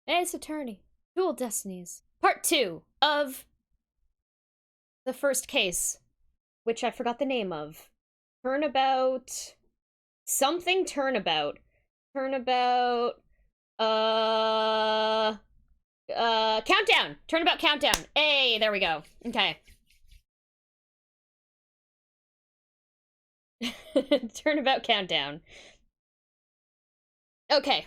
Ace Attorney, Dual Destinies, Part 2 of the first case, which I forgot the name of. Turnabout... Something Turnabout. Turnabout... Countdown! Turnabout Countdown! Hey, there we go. Okay. Turnabout Countdown. Okay.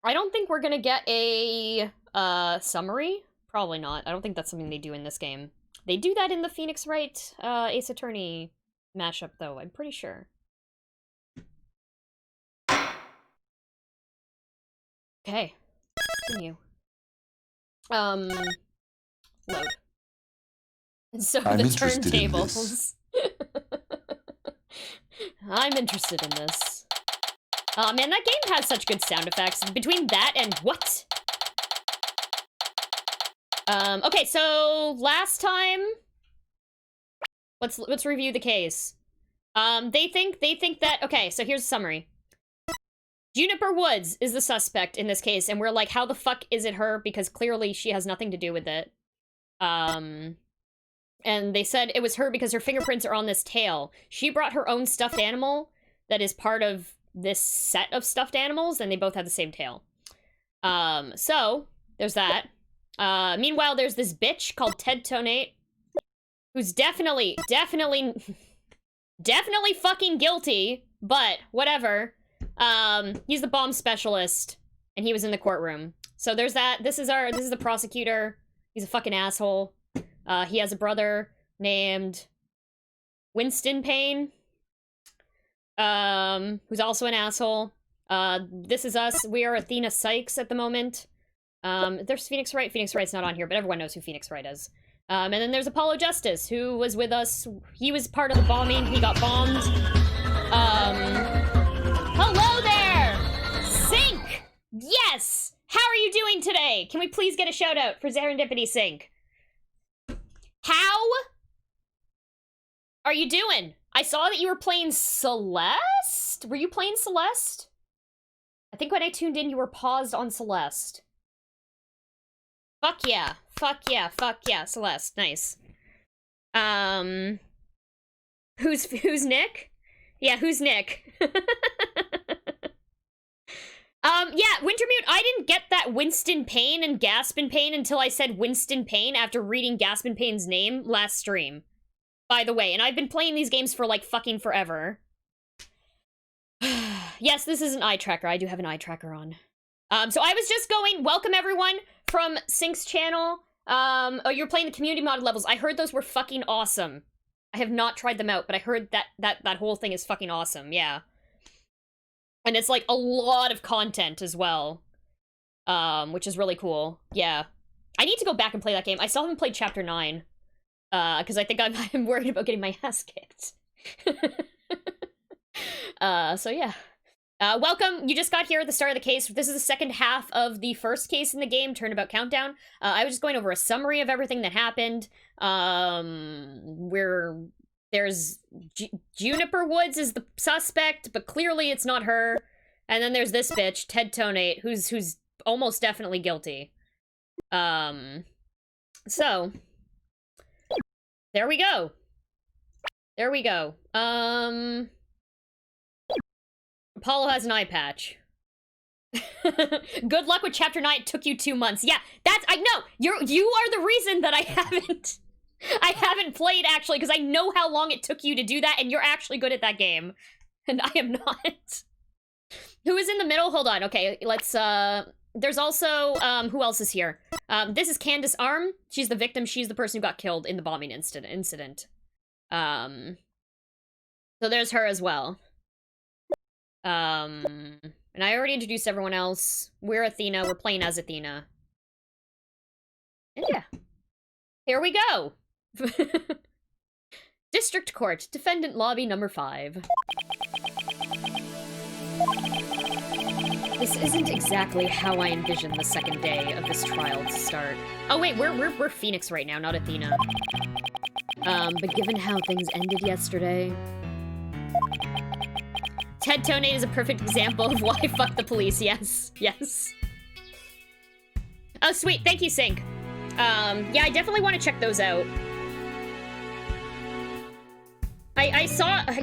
I don't think we're gonna get a, summary. Probably not. I don't think that's something they do in this game. They do that in the Phoenix Wright, Ace Attorney mashup, though, I'm pretty sure. Okay. Continue. Load. And so I'm the interested in turntables. I'm interested in this. Oh man, that game has such good sound effects. Between that and what? Okay, so last time, let's review the case. They think that, okay, so here's a summary. Juniper Woods is the suspect in this case, and we're like, how the fuck is it her? Because clearly she has nothing to do with it. And they said it was her because her fingerprints are on this tail. She brought her own stuffed animal that is part of this set of stuffed animals, and they both have the same tail. So, there's that. Meanwhile, there's this bitch called Ted Tonate, who's definitely fucking guilty, but whatever. He's the bomb specialist, and he was in the courtroom. So there's that. This is the prosecutor. He's a fucking asshole. He has a brother named Winston Payne, who's also an asshole. This is us. We are Athena Sykes at the moment. There's Phoenix Wright. Phoenix Wright's not on here, but everyone knows who Phoenix Wright is. And then there's Apollo Justice, who was with us. He was part of the bombing. He got bombed. Hello there! Sync! Yes! How are you doing today? Can we please get a shout out for Serendipity Sync? How are you doing? I saw that you were playing Celeste? Were you playing Celeste? I think when I tuned in, you were paused on Celeste. Fuck yeah. Fuck yeah. Fuck yeah. Celeste. Nice. Who's Nick? Yeah, who's Nick? Yeah, Wintermute, I didn't get that Winston Payne and Gaspin Payne until I said Winston Payne after reading Gaspin Payne's name last stream. By the way, and I've been playing these games for, like, fucking forever. Yes, this is an eye tracker. I do have an eye tracker on. So I was just going, welcome everyone from Sync's channel. Oh, you're playing the community modded levels. I heard those were fucking awesome. I have not tried them out, but I heard that whole thing is fucking awesome, yeah. And it's, like, a lot of content as well. Which is really cool. Yeah. I need to go back and play that game. I still haven't played Chapter 9. Because I think I'm worried about getting my ass kicked. So yeah. Welcome. You just got here at the start of the case. This is the second half of the first case in the game, Turnabout Countdown. I was just going over a summary of everything that happened. There's Juniper Woods is the suspect, but clearly it's not her. And then there's this bitch, Ted Tonate, who's almost definitely guilty. So there we go. There we go. Apollo has an eye patch. Good luck with Chapter 9. It took you 2 months. Yeah, I know. You are the reason that I haven't played, actually, because I know how long it took you to do that, and you're actually good at that game. And I am not. Who is in the middle? Hold on. Okay, let's, there's also, who else is here? This is Candace Arm. She's the victim. She's the person who got killed in the bombing incident. So there's her as well. And I already introduced everyone else. We're Athena. We're playing as Athena. And yeah. Here we go. District Court, Defendant Lobby number 5. This isn't exactly how I envisioned the second day of this trial to start. Oh wait, we're Phoenix right now, not Athena. But given how things ended yesterday, Ted Tonate is a perfect example of why fuck the police. Yes, yes. Oh, sweet. Thank you, Sync. Yeah, I definitely want to check those out. I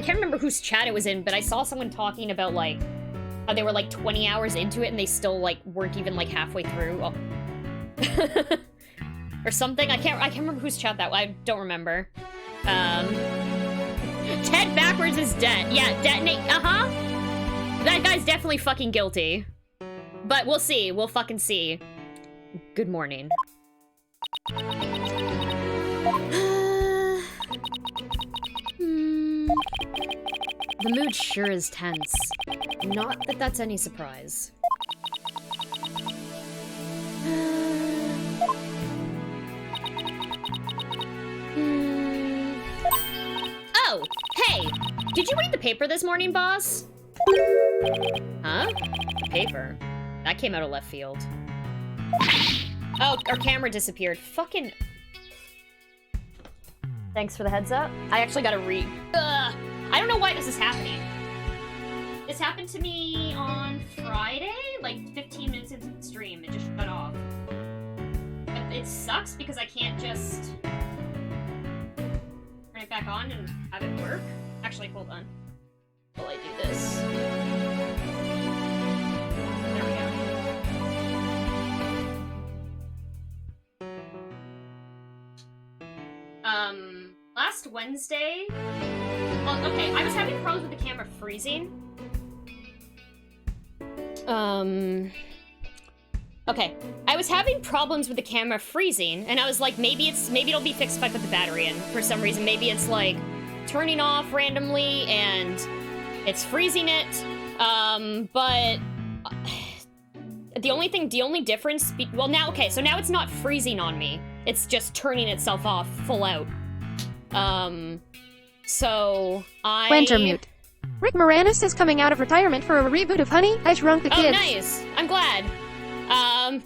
can't remember whose chat it was in, but I saw someone talking about, like, how they were, like, 20 hours into it and they still, like, weren't even, like, halfway through. Oh. Or something. I can't remember whose chat that was. I don't remember. Ted backwards is dead. Yeah, detonate. Uh-huh. That guy's definitely fucking guilty. But we'll see. We'll fucking see. Good morning. The mood sure is tense. Not that that's any surprise. Oh, hey! Did you read the paper this morning, boss? Huh? The paper? That came out of left field. Oh, our camera disappeared. Fucking... Thanks for the heads up. I actually gotta read. Ugh. I don't know why this is happening. This happened to me on Friday, like 15 minutes into the stream. It just shut off. But it sucks because I can't just turn it back on and have it work. Actually, hold on. Will I do this? There we go. Last Wednesday... Well, okay, I was having problems with the camera freezing. Okay. I was having problems with the camera freezing, and I was like, maybe it'll be fixed if I put the battery in. For some reason, maybe it's like turning off randomly and it's freezing it. But the only difference, well now, okay, so now it's not freezing on me. It's just turning itself off full out. So Winter mute. Rick Moranis is coming out of retirement for a reboot of Honey, I Shrunk the Kids. Oh, nice. I'm glad.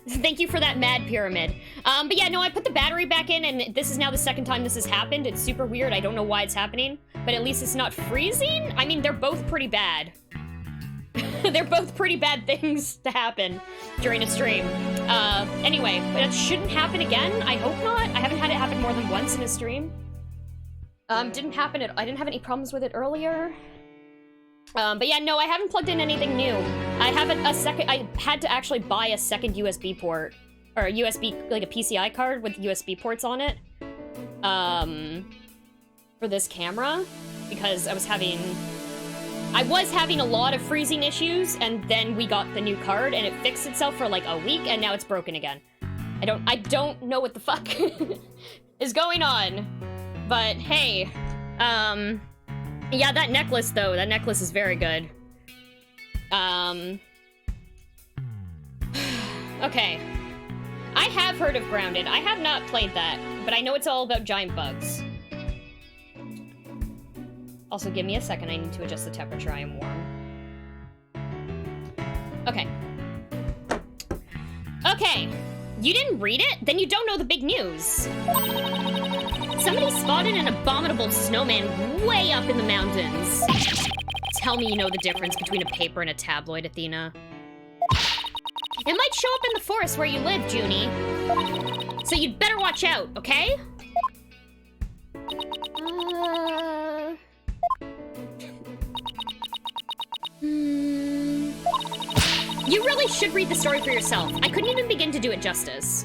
Thank you for that mad pyramid. But yeah, no, I put the battery back in, and this is now the second time this has happened. It's super weird. I don't know why it's happening, but at least it's not freezing. I mean, they're both pretty bad. They're both pretty bad things to happen during a stream. Anyway, that shouldn't happen again. I hope not. I haven't had it happen more than once in a stream. I didn't have any problems with it earlier. But yeah, no, I haven't plugged in anything new. I have I had to actually buy a second USB port, or a USB, like a PCI card with USB ports on it, for this camera, because I was having a lot of freezing issues, and then we got the new card, and it fixed itself for like a week, and now it's broken again. I don't know what the fuck is going on. But hey, yeah, that necklace though, that necklace is very good. Okay. I have heard of Grounded. I have not played that, but I know it's all about giant bugs. Also, give me a second, I need to adjust the temperature, I am warm. Okay. Okay. You didn't read it? Then you don't know the big news. Somebody spotted an abominable snowman way up in the mountains. Tell me you know the difference between a paper and a tabloid, Athena. It might show up in the forest where you live, Junie. So you'd better watch out, okay? You really should read the story for yourself. I couldn't even begin to do it justice.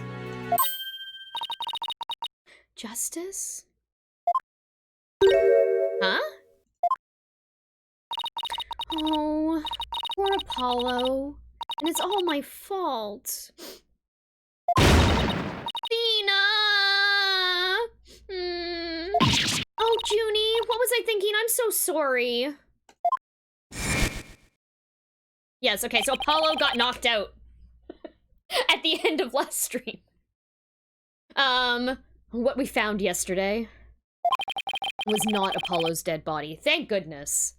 Justice? Huh? Oh, poor Apollo. And it's all my fault. Athena! Oh, Junie, what was I thinking? I'm so sorry. Yes, okay, so Apollo got knocked out at the end of last stream. What we found yesterday was not Apollo's dead body. Thank goodness.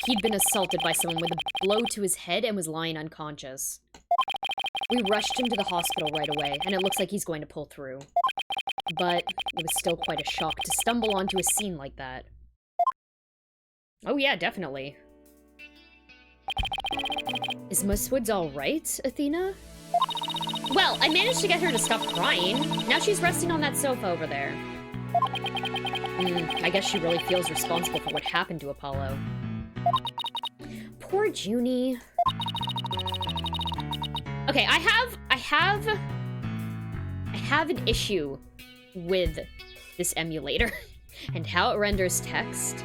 He'd been assaulted by someone with a blow to his head and was lying unconscious. We rushed him to the hospital right away, and it looks like he's going to pull through. But it was still quite a shock to stumble onto a scene like that. Oh yeah, definitely. Is Miss Woods alright, Athena? Well, I managed to get her to stop crying. Now she's resting on that sofa over there. I guess she really feels responsible for what happened to Apollo. Poor Junie. Okay, I have an issue with this emulator and how it renders text.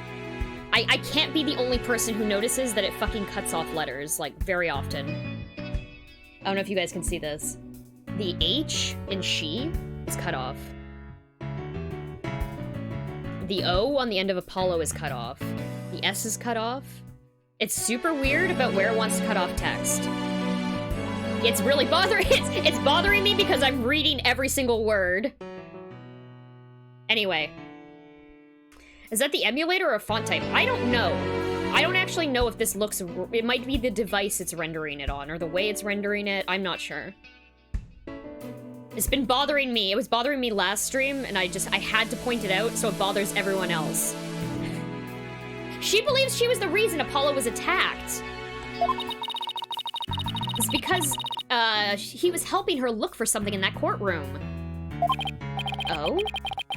I can't be the only person who notices that it fucking cuts off letters, like, very often. I don't know if you guys can see this. The H in she is cut off. The O on the end of Apollo is cut off. The S is cut off. It's super weird about where it wants to cut off text. It's really bothering- it's bothering me because I'm reading every single word. Anyway. Is that the emulator or a font type? I don't know. I don't actually know if this looks- it might be the device it's rendering it on, or the way it's rendering it. I'm not sure. It's been bothering me. It was bothering me last stream, and I had to point it out so it bothers everyone else. She believes she was the reason Apollo was attacked. It's because, he was helping her look for something in that courtroom. Oh?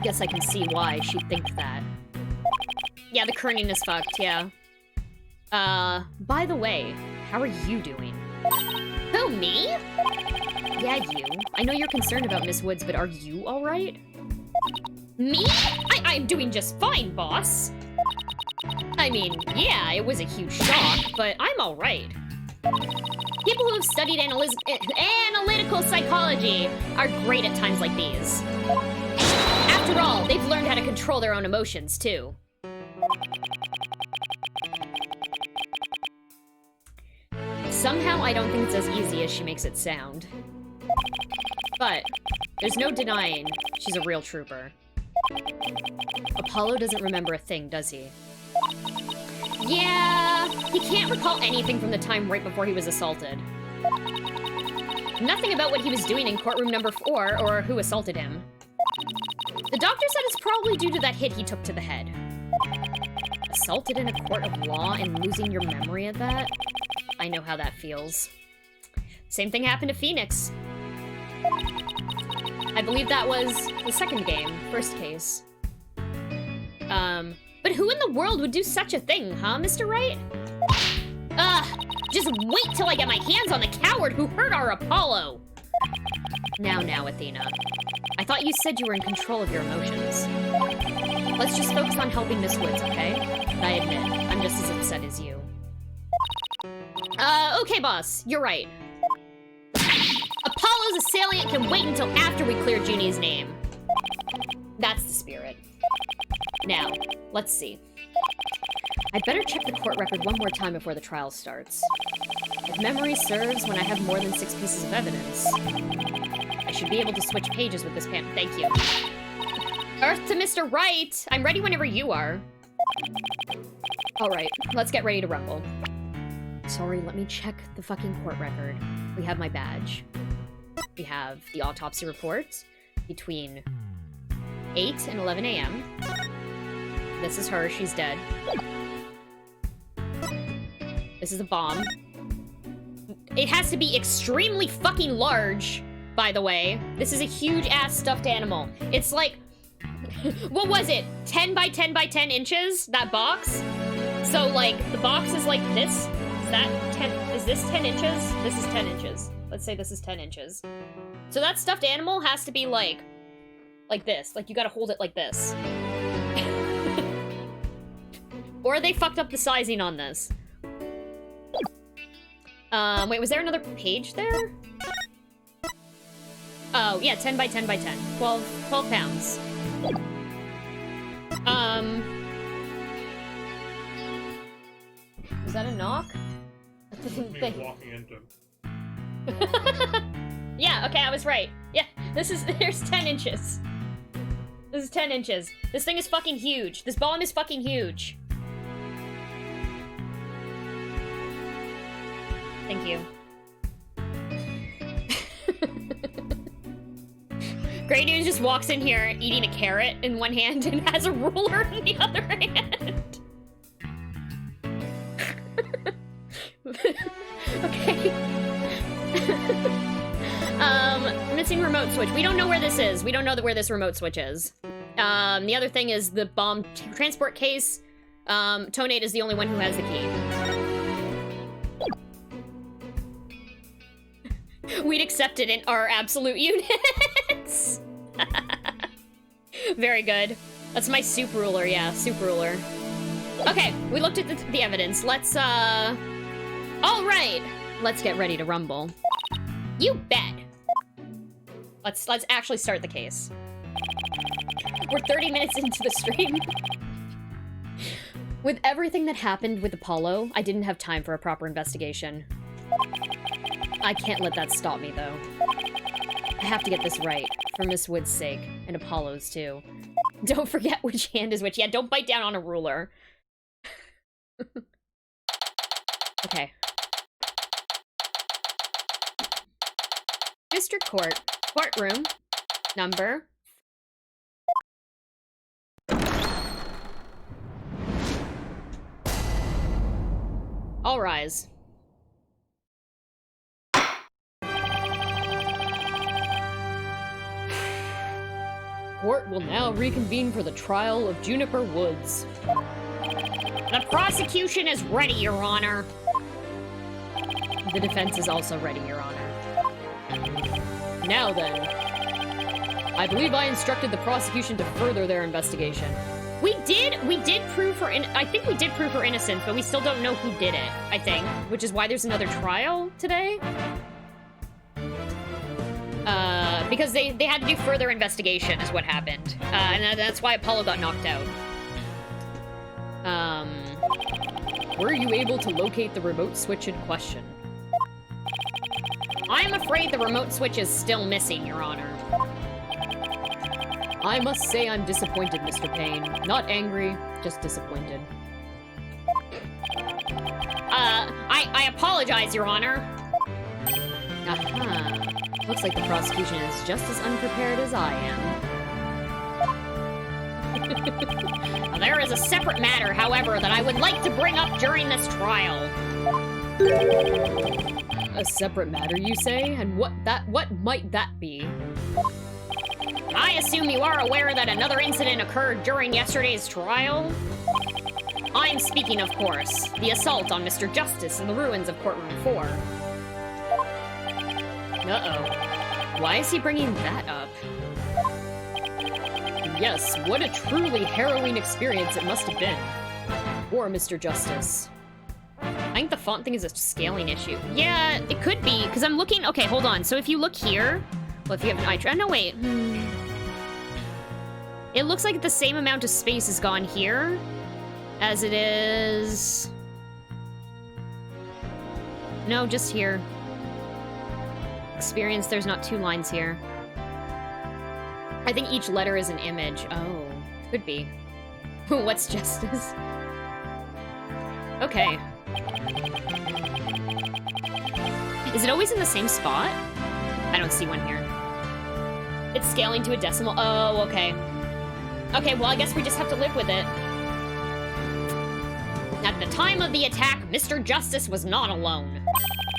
Guess I can see why she'd think that. Yeah, the kerning is fucked, yeah. By the way, how are you doing? Who, me? Yeah, you. I know you're concerned about Miss Woods, but are you alright? Me? I'm doing just fine, boss. I mean, yeah, it was a huge shock, but I'm alright. People who have studied analytical psychology are great at times like these. After all, they've learned how to control their own emotions, too. Somehow, I don't think it's as easy as she makes it sound. But, there's no denying she's a real trooper. Apollo doesn't remember a thing, does he? Yeah, he can't recall anything from the time right before he was assaulted. Nothing about what he was doing in courtroom number 4 or who assaulted him. The doctor said it's probably due to that hit he took to the head. Assaulted in a court of law and losing your memory of that? I know how that feels. Same thing happened to Phoenix. I believe that was the second game, first case. But who in the world would do such a thing, huh, Mr. Wright? Just wait till I get my hands on the coward who hurt our Apollo! Now, Athena. I thought you said you were in control of your emotions. Let's just focus on helping Miss Woods, okay? I admit, I'm just as upset as you. Okay, boss, you're right. Apollo's assailant can wait until after we clear Junie's name. That's the spirit. Now, let's see. I'd better check the court record one more time before the trial starts. If memory serves, when I have more than 6 pieces of evidence, I should be able to switch pages with this pen. Thank you. Earth to Mr. Wright! I'm ready whenever you are. Alright, let's get ready to rumble. Sorry, let me check the fucking court record. We have my badge. We have the autopsy report between 8 and 11 a.m. This is her, she's dead. This is a bomb. It has to be extremely fucking large, by the way. This is a huge-ass stuffed animal. It's like... what was it? 10 by 10 by 10 inches? That box? So, like, the box is like this. Is that 10... Is this 10 inches? This is 10 inches. Let's say this is 10 inches. So that stuffed animal has to be like this. Like, you gotta hold it like this. Or they fucked up the sizing on this. Wait, was there another page there? Oh, yeah, 10 by 10 by 10. 12 pounds. Was that a knock? I didn't think. Walking into. Yeah, okay, I was right. Yeah, there's 10 inches. This is 10 inches. This thing is fucking huge. This bomb is fucking huge. Thank you. Grey News just walks in here eating a carrot in one hand and has a ruler in the other hand. Okay. Missing remote switch. We don't know where this is. We don't know where this remote switch is. The other thing is the bomb transport case. Tonate is the only one who has the key. We'd accept it in our absolute units. Very good. That's my soup ruler, yeah, soup ruler. Okay, we looked at the evidence. Let's, all right. Let's get ready to rumble. You bet. Let's actually start the case. We're 30 minutes into the stream. With everything that happened with Apollo, I didn't have time for a proper investigation. I can't let that stop me, though. I have to get this right, for Miss Wood's sake, and Apollo's, too. Don't forget which hand is which. Yeah, don't bite down on a ruler. Okay. District Court, courtroom, number... All rise. Court will now reconvene for the trial of Juniper Woods. The prosecution is ready, Your Honor. The defense is also ready, Your Honor. Now then, I believe I instructed the prosecution to further their investigation. We did prove her I think we did prove her innocent, but we still don't know who did it, I think. Which is why there's another trial today. Because they had to do further investigation is what happened. And that's why Apollo got knocked out. Were you able to locate the remote switch in question? I am afraid the remote switch is still missing, Your Honor. I must say I'm disappointed, Mr. Payne. Not angry, just disappointed. I apologize, Your Honor. Aha. Looks like the prosecution is just as unprepared as I am. Now, there is a separate matter, however, that I would like to bring up during this trial. A separate matter, you say? And what might that be? I assume you are aware that another incident occurred during yesterday's trial? I'm speaking, of course, the assault on Mr. Justice in the ruins of Courtroom 4. Uh-oh. Why is he bringing that up? Yes, what a truly harrowing experience it must have been. For Mr. Justice. I think the font thing is a scaling issue. Yeah, it could be, because I'm looking... Okay, hold on. So if you look here... Well, if you have an eye... No, wait. It looks like the same amount of space is gone here as it is... No, just here. Experience, there's not 2 lines here. I think each letter is an image. Oh, could be. What's justice? Okay. Is it always in the same spot? I don't see one here. It's scaling to a decimal. Oh, okay. Okay, well, I guess we just have to live with it. At the time of the attack, Mr. Justice was not alone.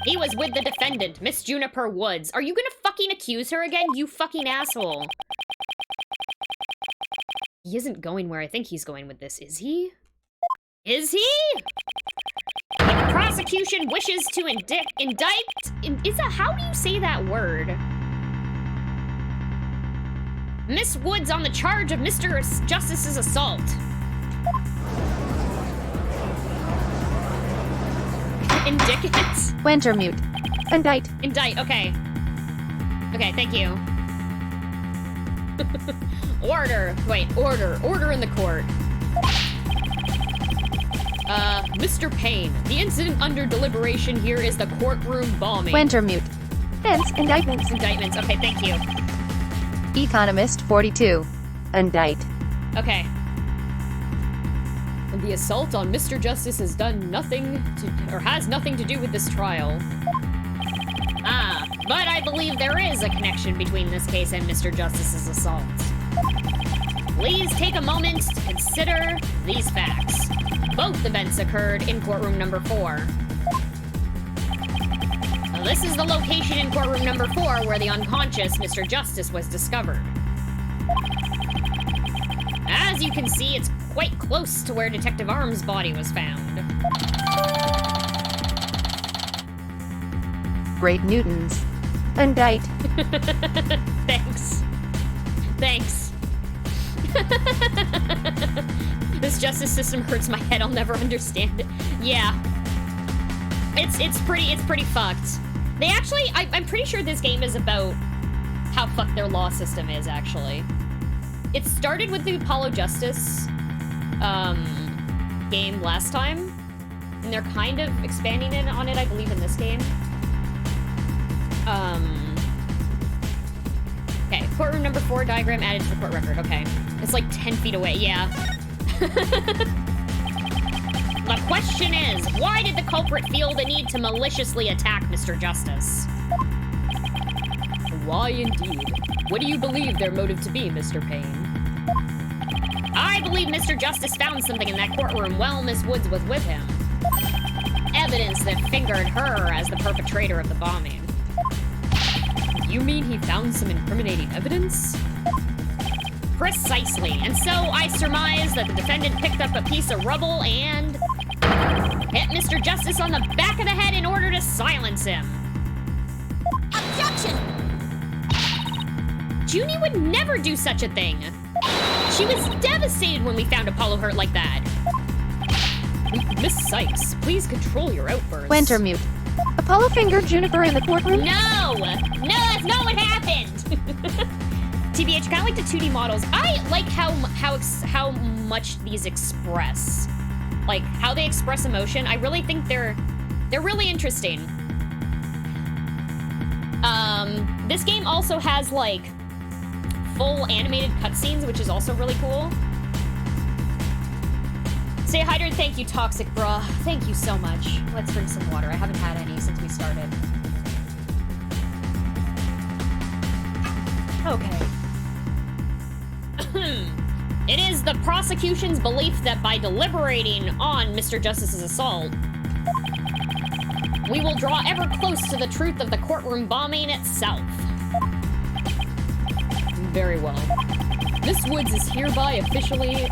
He was with the defendant, Miss Juniper Woods. Are you gonna fucking accuse her again, you fucking asshole? He isn't going where I think he's going with this, is he? Is he? The prosecution wishes to indict... Is that... How do you say that word? Miss Woods on the charge of Mr. Justice's assault. Indict. Wintermute. Indict. Indict, okay. Okay, thank you. Order. Wait, order. Order in the court. Mr. Payne, the incident under deliberation here is the courtroom bombing. Wintermute. Hence, indictments. Indictments, okay, thank you. Economist 42. Indict. Okay. The assault on Mr. Justice has done nothing to, or has nothing to do with this trial. Ah, but I believe there is a connection between this case and Mr. Justice's assault. Please take a moment to consider these facts. Both events occurred in courtroom number 4. this is the location in courtroom number 4 where the unconscious Mr. Justice was discovered. As you can see, it's quite close to where Detective Arm's body was found. Great Newtons. Indict. Thanks. Thanks. This justice system hurts my head. I'll never understand it. Yeah. It's pretty fucked. They actually, I'm pretty sure this game is about how fucked their law system is, actually. It started with the Apollo Justice game last time, and they're kind of expanding it on it, I believe, in this game. Okay, courtroom number 4 diagram added to the court record. Okay, it's like 10 feet away. Yeah. The question is, why did the culprit feel the need to maliciously attack Mr. Justice? Why indeed? What do you believe their motive to be, Mr. Payne? I believe Mr. Justice found something in that courtroom while Miss Woods was with him. Evidence that fingered her as the perpetrator of the bombing. You mean he found some incriminating evidence? Precisely, and so I surmise that the defendant picked up a piece of rubble and hit Mr. Justice on the back of the head in order to silence him. Objection! Junie would never do such a thing. She was devastated when we found Apollo hurt like that. Miss Sykes, please control your outbursts. Wintermute. Apollo fingered Juniper in the courtroom? No! No, that's not what happened! TBH, kind of like the 2D models. I like how much these express. Like, how they express emotion. I really think they're really interesting. This game also has, like, full animated cutscenes, which is also really cool. Say hydrate, thank you, Toxic Bruh. Thank you so much. Let's drink some water. I haven't had any since we started. Okay. It is the prosecution's belief that by deliberating on Mr. Justice's assault, we will draw ever close to the truth of the courtroom bombing itself. Very well. Miss Woods is hereby officially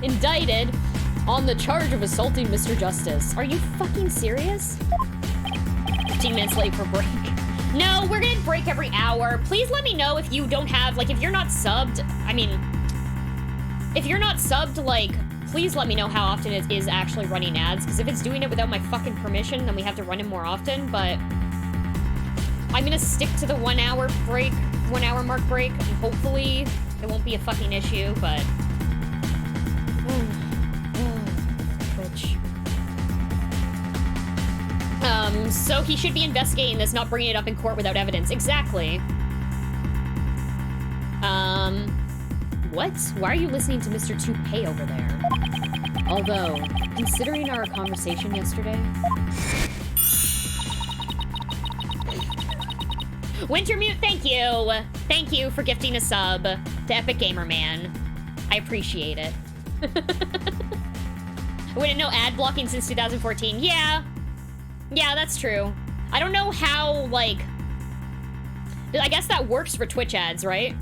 indicted on the charge of assaulting Mr. Justice. Are you fucking serious? 15 minutes late for break. No, we're gonna break every hour. Please let me know if you don't have, like, if you're not subbed. I mean, if you're not subbed, like, please let me know how often it is actually running ads, because if it's doing it without my fucking permission, then we have to run it more often, but I'm gonna stick to the 1 hour break, 1 hour mark break, and hopefully it won't be a fucking issue, but Twitch. So he should be investigating this, not bringing it up in court without evidence. Exactly. What? Why are you listening to Mr. Toupee over there? Although, considering our conversation yesterday... Wintermute, thank you! Thank you for gifting a sub to Epic Gamer Man. I appreciate it. We didn't know ad blocking since 2014. Yeah. Yeah, that's true. I don't know how, like... I guess that works for Twitch ads, right?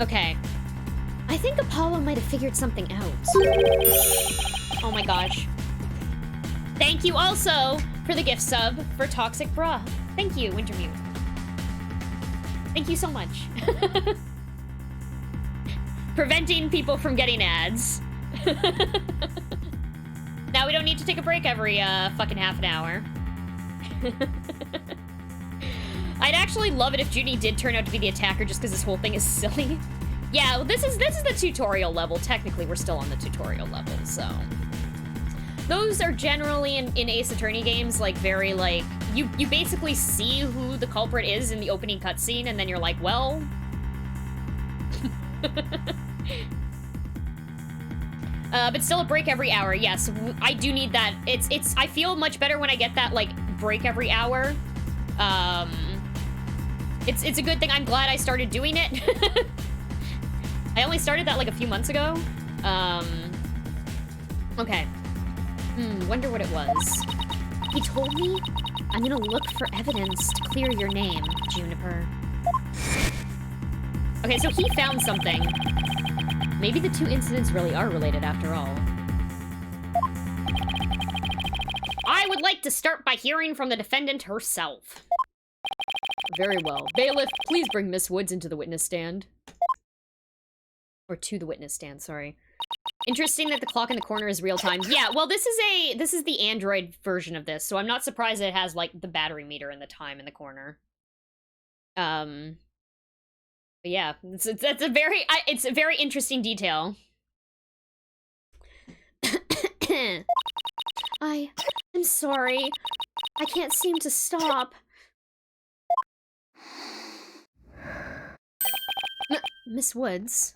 Okay. I think Apollo might have figured something out. Oh my gosh. Thank you also for the gift sub for Toxic Bruh. Thank you, Wintermute. Thank you so much. Preventing people from getting ads. Now we don't need to take a break every fucking half an hour. I'd actually love it if Junie did turn out to be the attacker just because this whole thing is silly. Yeah, well, this is the tutorial level. Technically, we're still on the tutorial level, so. Those are generally in Ace Attorney games, like, very, like, you basically see who the culprit is in the opening cutscene, and then you're like, well... but still a break every hour. Yes, I do need that. I feel much better when I get that, like, break every hour. It's a good thing. I'm glad I started doing it. I only started that, like, a few months ago. Okay. Wonder what it was. He told me I'm gonna look for evidence to clear your name, Juniper. Okay, so he found something. Maybe the two incidents really are related after all. I would like to start by hearing from the defendant herself. Very well. Bailiff, please bring Miss Woods into the witness stand. Or to the witness stand, sorry. Interesting that the clock in the corner is real time. Yeah, well, this is the Android version of this, so I'm not surprised it has, like, the battery meter and the time in the corner. But yeah, it's a very interesting detail. I'm sorry. I can't seem to stop. Miss Woods.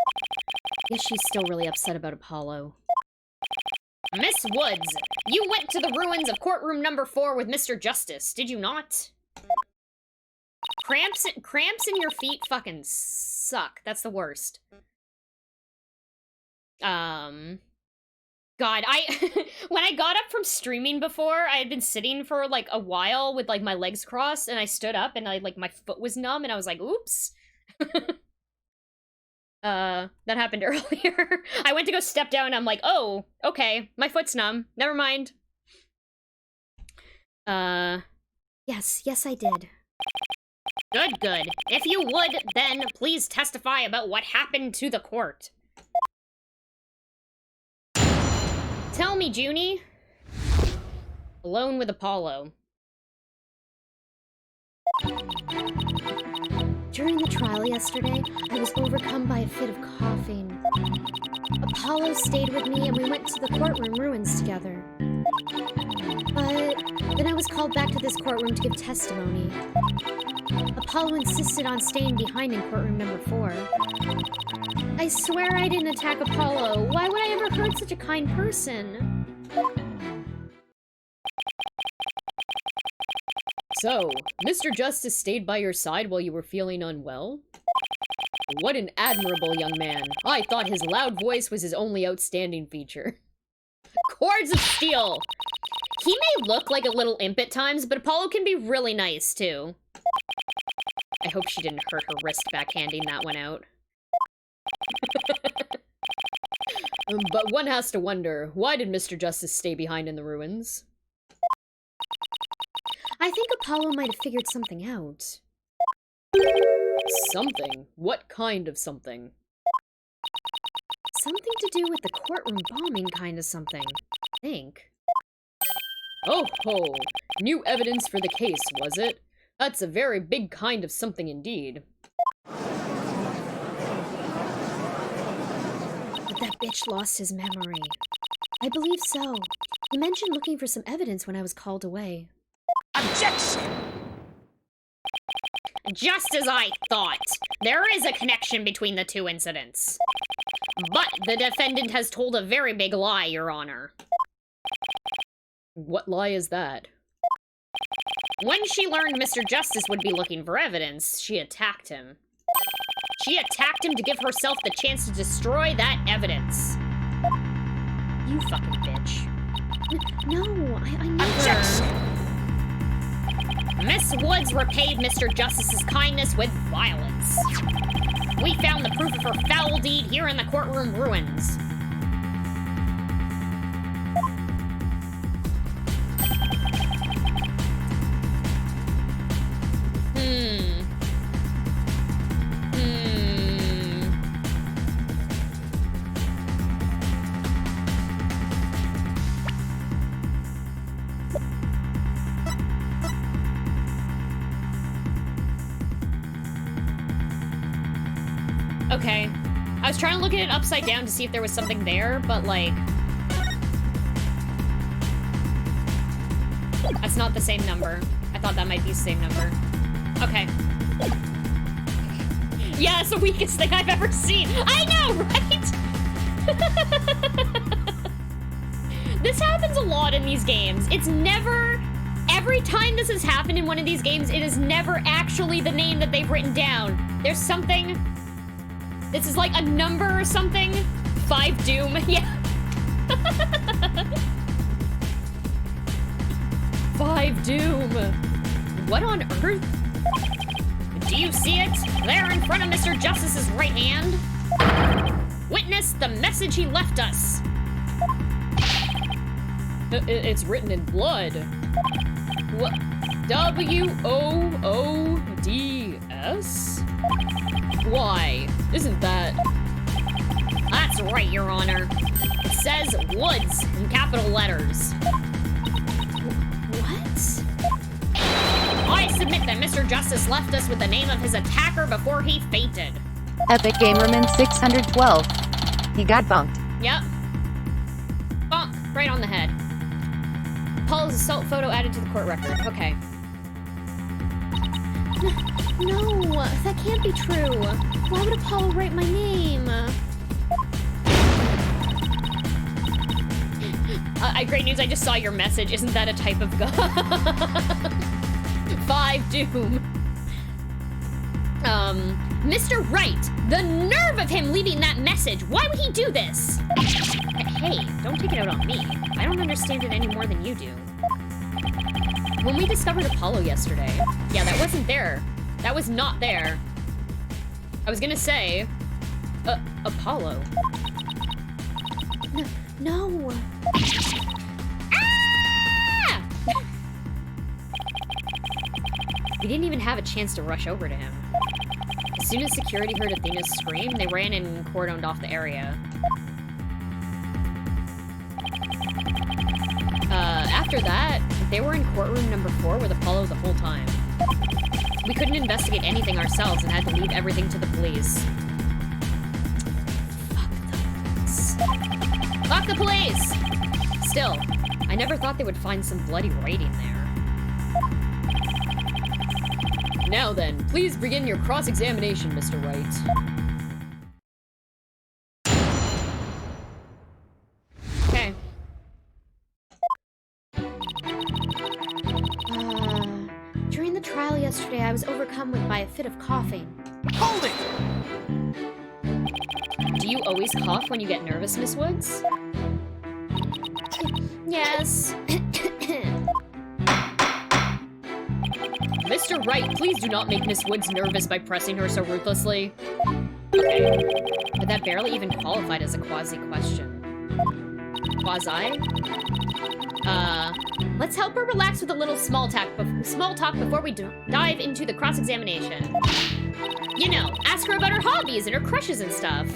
Guess she's still really upset about Apollo. Miss Woods, you went to the ruins of courtroom number 4 with Mr. Justice, did you not? Cramps in your feet fucking suck. That's the worst. God, when I got up from streaming before, I had been sitting for, like, a while with, like, my legs crossed, and I stood up, and my foot was numb, and I was like, oops. That happened earlier. I went to go step down, and I'm like, oh, okay, my foot's numb. Never mind. Yes, I did. Good. If you would, then please testify about what happened to the court. Tell me, Junie. Alone with Apollo. During the trial yesterday, I was overcome by a fit of coughing. Apollo stayed with me and we went to the courtroom ruins together. But then I was called back to this courtroom to give testimony. Apollo insisted on staying behind in courtroom number 4. I swear I didn't attack Apollo. Why would I ever hurt such a kind person? So, Mr. Justice stayed by your side while you were feeling unwell? What an admirable young man. I thought his loud voice was his only outstanding feature. Cords of steel! He may look like a little imp at times, but Apollo can be really nice, too. I hope she didn't hurt her wrist backhanding that one out. But one has to wonder, why did Mr. Justice stay behind in the ruins? I think Apollo might have figured something out. Something? What kind of something? Something to do with the courtroom bombing kind of something, I think. Oh ho! New evidence for the case, was it? That's a very big kind of something indeed. But that bitch lost his memory. I believe so. He mentioned looking for some evidence when I was called away. Objection! Just as I thought. There is a connection between the two incidents. But the defendant has told a very big lie, Your Honor. What lie is that? When she learned Mr. Justice would be looking for evidence, she attacked him. She attacked him to give herself the chance to destroy that evidence. You fucking bitch. No, I never... Objection! Miss Woods repaid Mr. Justice's kindness with violence. We found the proof of her foul deed here in the courtroom ruins. Okay. I was trying to look at it upside down to see if there was something there, but, like... That's not the same number. I thought that might be the same number. Okay. Yeah, it's the weakest thing I've ever seen. I know, right? This happens a lot in these games. It's never... Every time this has happened in one of these games, it is never actually the name that they've written down. There's something... This is like a number or something. 5 Doom, yeah. doom. What on earth? Do you see it? There in front of Mr. Justice's right hand? Witness the message he left us. It's written in blood. What? W-O-O-D-S? Why? Isn't that... That's right, Your Honor. It says Woods in capital letters. What? I submit that Mr. Justice left us with the name of his attacker before he fainted. Epic Gamerman 612. He got bunked. Yep. Bonk. Right on the head. Paul's assault photo added to the court record. Okay. No, that can't be true. Why would Apollo write my name? Great news, I just saw your message. Isn't that a type of gun? 5 doom. Mr. Wright, the nerve of him leaving that message. Why would he do this? Hey, don't take it out on me. I don't understand it any more than you do. When we discovered Apollo yesterday, yeah, that wasn't there. That was not there. I was gonna say, Apollo. No. Ah! We didn't even have a chance to rush over to him. As soon as security heard Athena's scream, they ran and cordoned off the area. After that, they were in courtroom number 4 with Apollo the whole time. We couldn't investigate anything ourselves and had to leave everything to the police. Fuck the police! Still, I never thought they would find some bloody writing there. Now then, please begin your cross-examination, Mr. Wright. Okay. During the trial yesterday, I was overcome by a fit of coughing. Hold it! Do you always cough when you get nervous, Miss Woods? Yes. Mr. Wright, please do not make Miss Woods nervous by pressing her so ruthlessly. Okay. But that barely even qualified as a quasi-question. Quasi? Let's help her relax with a little small talk before we dive into the cross-examination. You know, ask her about her hobbies and her crushes and stuff.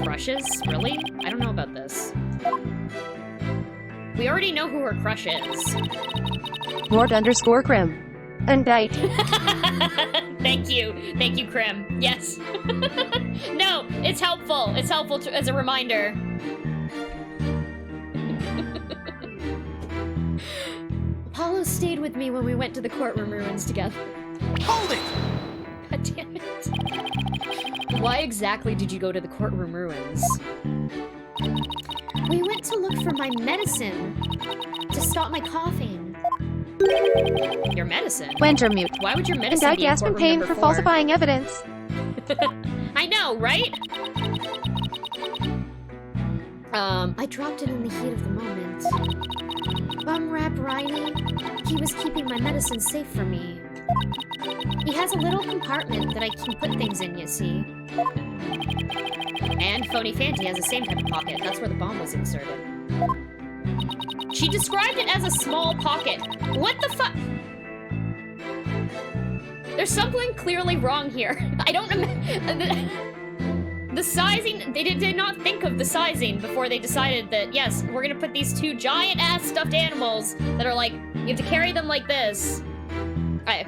Crushes? Really? I don't know about this. We already know who her crush is. Mort_Crim. Indict. Thank you, Krim. Yes. No, it's helpful. It's helpful as a reminder. Apollo stayed with me when we went to the courtroom ruins together. Hold it! God damn it. Why exactly did you go to the courtroom ruins? We went to look for my medicine to stop my coughing. Your medicine? Wintermute. Why would your medicine Indict be in has been courtroom paid number for 4? falsifying evidence. I know, right? I dropped it in the heat of the moment. Bumrap Riley, he was keeping my medicine safe for me. He has a little compartment that I can put things in, you see. And Phony Fanty has the same type of pocket. That's where the bomb was inserted. She described it as a small pocket. What the fuck? There's something clearly wrong here. I don't remember. The sizing, they did not think of the sizing before they decided that, yes, we're gonna put these 2 giant-ass stuffed animals that are like, you have to carry them like this. I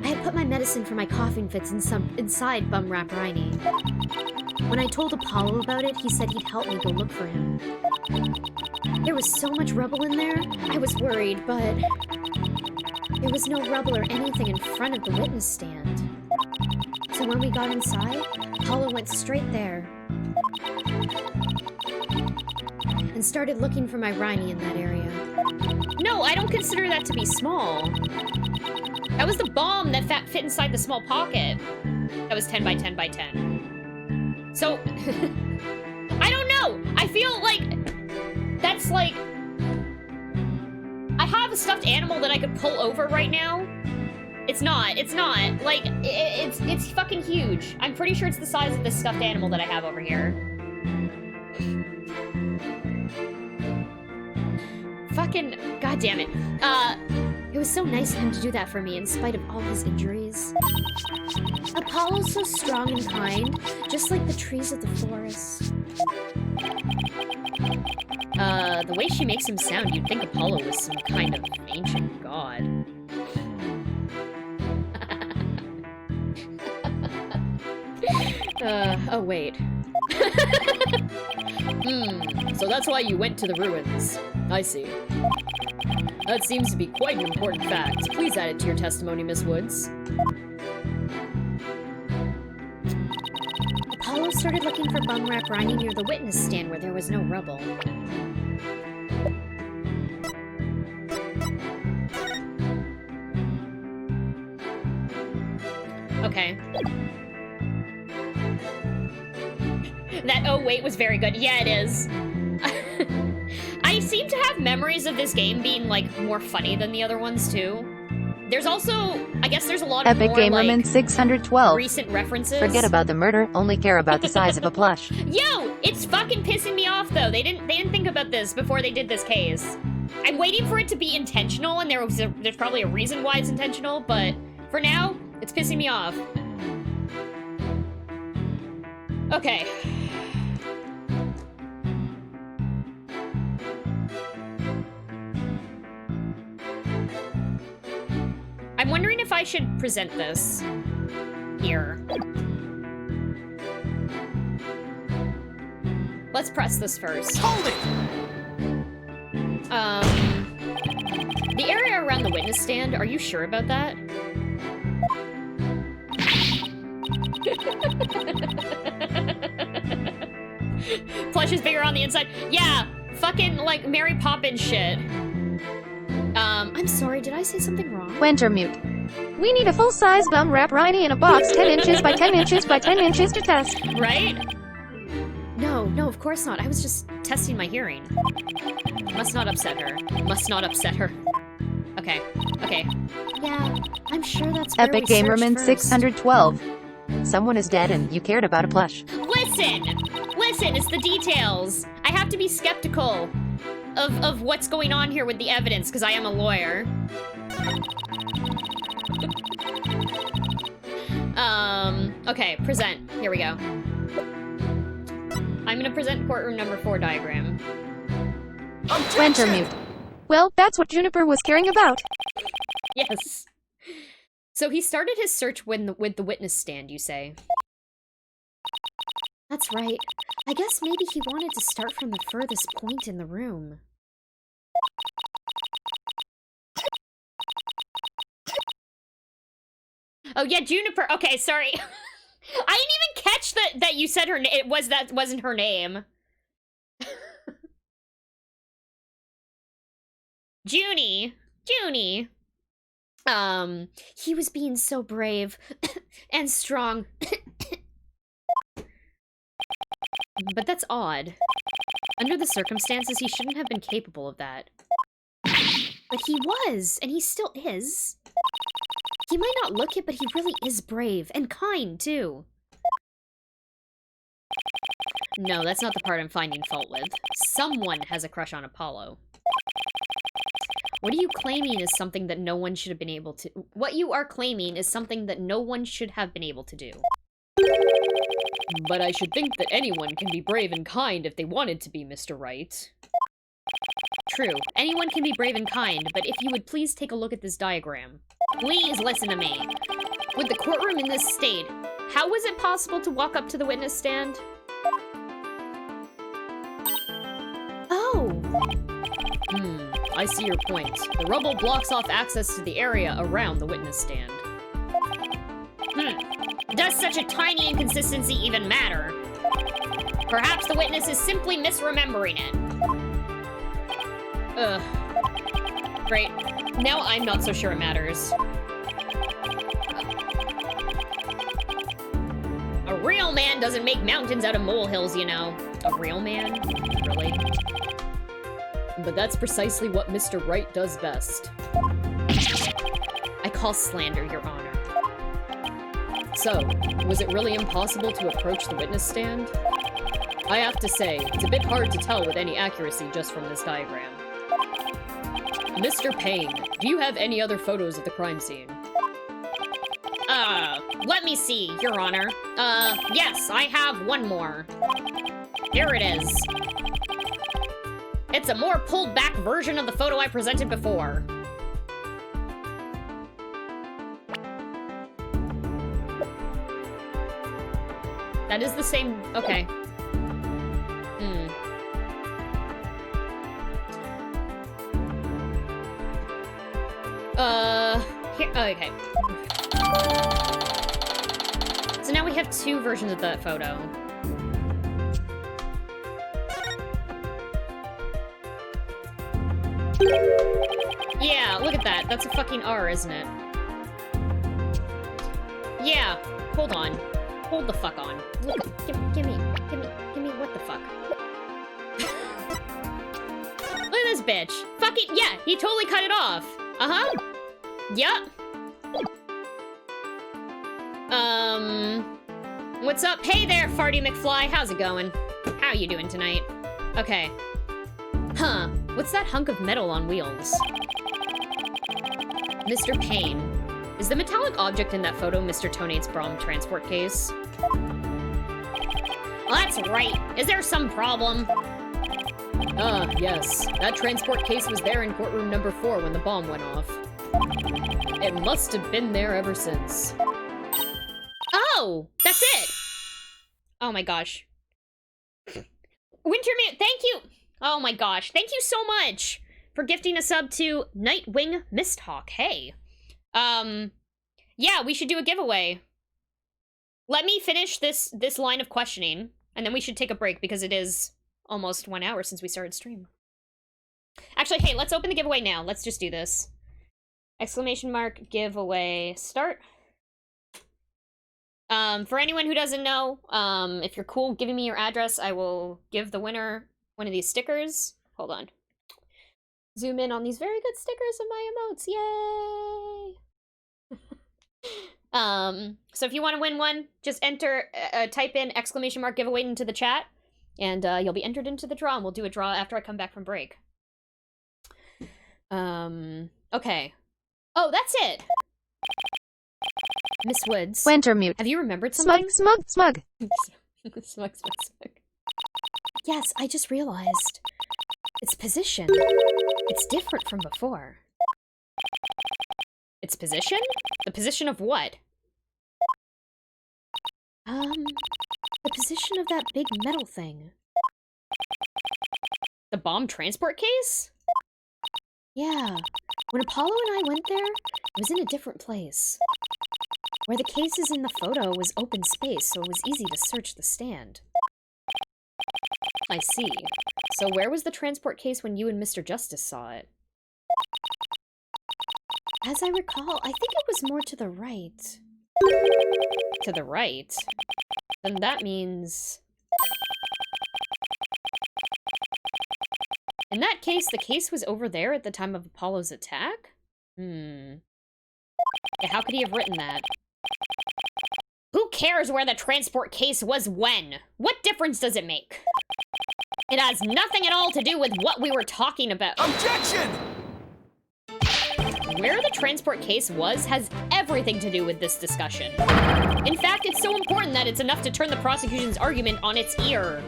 had put my medicine for my coughing fits inside Bumrap Riney. When I told Apollo about it, he said he'd help me go look for him. There was so much rubble in there, I was worried, but there was no rubble or anything in front of the witness stand. So when we got inside, Apollo went straight there and started looking for my Riney in that area. No, I don't consider that to be small. That was the bomb that fit inside the small pocket. That was 10 by 10 by 10. So, I don't know. I feel like that's like have a stuffed animal that I could pull over right now? It's not. Like, it's fucking huge. I'm pretty sure it's the size of this stuffed animal that I have over here. Fucking, god damn it. It was so nice of him to do that for me in spite of all his injuries. Apollo's so strong and kind, just like the trees of the forest. The way she makes him sound, you'd think Apollo was some kind of ancient god. Oh wait. So that's why you went to the ruins. I see. That seems to be quite an important fact. Please add it to your testimony, Miss Woods. Apollo started looking for bum wrap Riney near the witness stand where there was no rubble. Okay. That oh wait was very good. Yeah, it is. I seem to have memories of this game being, like, more funny than the other ones, too. There's also, I guess there's a lot of Epic more, Gamerman like, 612. recent references. Forget about the murder, only care about the size of a plush. Yo, it's fucking pissing me off, though. They didn't think about this before they did this case. I'm waiting for it to be intentional, and there's probably a reason why it's intentional, but for now, it's pissing me off. Okay. I'm wondering if I should present this here. Let's press this first. Hold it! The area around the witness stand, are you sure about that? Plush is bigger on the inside. Yeah, fucking, like, Mary Poppins shit. I'm sorry, did I say something wrong? Wintermute. We need a full-size bum wrap Riney in a box 10 inches by 10 inches by 10 inches to test. Right? No, of course not. I was just testing my hearing. Must not upset her. Must not upset her. Okay. Yeah, I'm sure that's where Epic we searched Gamerman first. 612. Someone is dead and you cared about a plush. Listen, it's the details. I have to be skeptical of what's going on here with the evidence, because I am a lawyer. Okay, present. Here we go. I'm gonna present courtroom number 4 diagram. Wintermute. Well, that's what Juniper was caring about. Yes. So he started his search with the witness stand, you say? That's right. I guess maybe he wanted to start from the furthest point in the room. Oh yeah, Juniper. Okay, sorry. I didn't even catch that you said her name. That wasn't her name. Junie. He was being so brave and strong. But that's odd. Under the circumstances, he shouldn't have been capable of that. But he was, and he still is. He might not look it, but he really is brave, and kind, too. No, that's not the part I'm finding fault with. Someone has a crush on Apollo. What are you claiming is something that no one should have been able to... What you are claiming is something that no one should have been able to do. But I should think that anyone can be brave and kind if they wanted to be, Mr. Wright. True, anyone can be brave and kind, but if you would please take a look at this diagram. Please listen to me. With the courtroom in this state, how was it possible to walk up to the witness stand? Oh! I see your point. The rubble blocks off access to the area around the witness stand. Does such a tiny inconsistency even matter? Perhaps the witness is simply misremembering it. Ugh. Great. Now I'm not so sure it matters. A real man doesn't make mountains out of molehills, you know. A real man? Really? But that's precisely what Mr. Right does best. I call slander, Your Honor. So, was it really impossible to approach the witness stand? I have to say, it's a bit hard to tell with any accuracy just from this diagram. Mr. Payne, do you have any other photos of the crime scene? Let me see, Your Honor. Yes, I have one more. Here it is. It's a more pulled back version of the photo I presented before. That is the same, okay. Here, okay. So now we have two versions of that photo. Yeah, look at that. That's a fucking R, isn't it? Yeah, hold on. Hold the fuck on. Look, give me, what the fuck? Look at this bitch. Fucking, yeah, he totally cut it off. Uh-huh. Yup. What's up? Hey there, Farty McFly. How's it going? How you doing tonight? Okay. Huh. What's that hunk of metal on wheels? Mr. Payne. Is the metallic object in that photo Mr. Tonate's Brom transport case? Well, that's right. Is there some problem? Yes. That transport case was there in courtroom number 4 when the bomb went off. It must have been there ever since. Oh! That's it! Oh my gosh. Wintermute, thank you! Oh my gosh, thank you so much for gifting a sub to Nightwing Misthawk. Hey. Yeah, we should do a giveaway. Let me finish this line of questioning, and then we should take a break because it is almost 1 hour since we started stream. Actually, hey, let's open the giveaway now. Let's just do this. Exclamation mark, giveaway, start. For anyone who doesn't know, if you're cool giving me your address, I will give the winner one of these stickers. Hold on. Zoom in on these very good stickers of my emotes. Yay! So if you want to win one, just enter, type in exclamation mark giveaway into the chat, and you'll be entered into the draw, and we'll do a draw after I come back from break. Okay. Oh, that's it! Miss Woods. Wintermute. Have you remembered something? Smug. Smug. Yes, I just realized. Its position. It's different from before. Its position? The position of what? The position of that big metal thing. The bomb transport case? Yeah. When Apollo and I went there, it was in a different place. Where the case is in the photo was open space, so it was easy to search the stand. I see. So where was the transport case when you and Mr. Justice saw it? As I recall, I think it was more to the right. To the right? Then that means... In that case, the case was over there at the time of Apollo's attack? Yeah, how could he have written that? Who cares where the transport case was when? What difference does it make? It has nothing at all to do with what we were talking about. Objection! Where the transport case was has everything to do with this discussion. In fact, it's so important that it's enough to turn the prosecution's argument on its ear.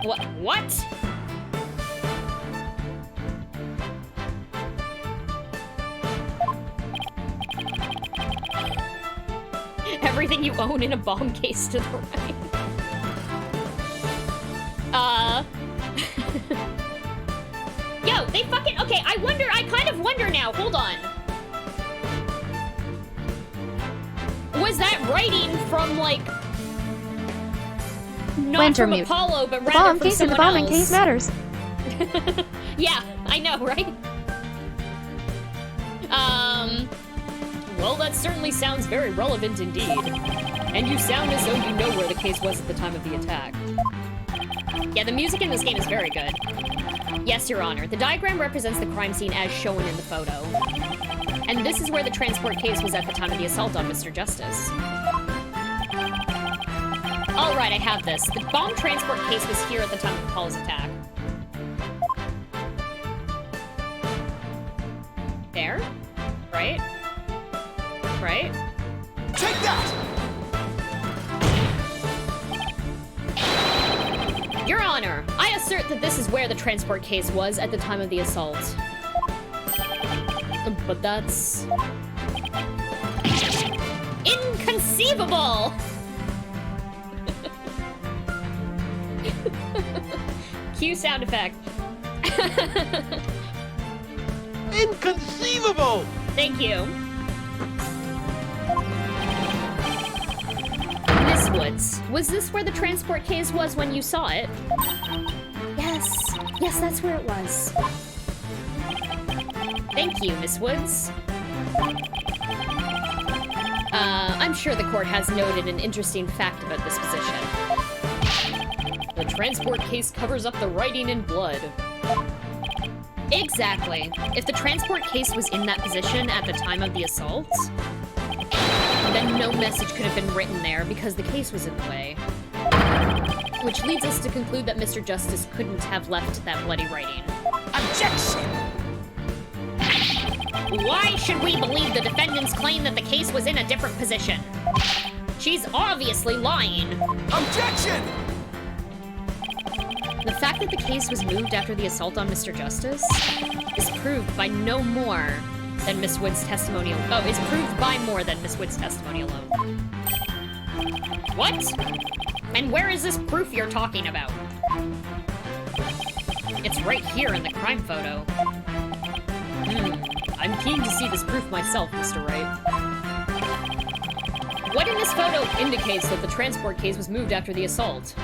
What? Everything you own in a bomb case to the right. Yo, they fucking... Okay, I kind of wonder now. Hold on. Was that writing from, like... Not from Wintermute. Apollo, but The rather bomb from case and the someone bombing else? case matters. Yeah, I know, right? Well, that certainly sounds very relevant indeed. And you sound as though you know where the case was at the time of the attack. Yeah, the music in this game is very good. Yes, Your Honor. The diagram represents the crime scene as shown in the photo. And this is where the transport case was at the time of the assault on Mr. Justice. All right, I have this. The bomb transport case was here at the time of Paul's attack. There? Right? Right? Take that! Your Honor, I assert that this is where the transport case was at the time of the assault. But that's... inconceivable! Cue sound effect. Inconceivable! Thank you. Miss Woods, was this where the transport case was when you saw it? Yes. Yes, that's where it was. Thank you, Miss Woods. I'm sure the court has noted an interesting fact about this position. The transport case covers up the writing in blood. Exactly. If the transport case was in that position at the time of the assault, then no message could have been written there because the case was in the way. Which leads us to conclude that Mr. Justice couldn't have left that bloody writing. Objection! Why should we believe the defendant's claim that the case was in a different position? She's obviously lying. Objection! The fact that the case was moved after the assault on Mr. Justice is proved by no more than Miss Wood's testimony. Oh, is proved by more than Miss Wood's testimony alone. What? And where is this proof you're talking about? It's right here in the crime photo. I'm keen to see this proof myself, Mr. Wright. What in this photo indicates that the transport case was moved after the assault?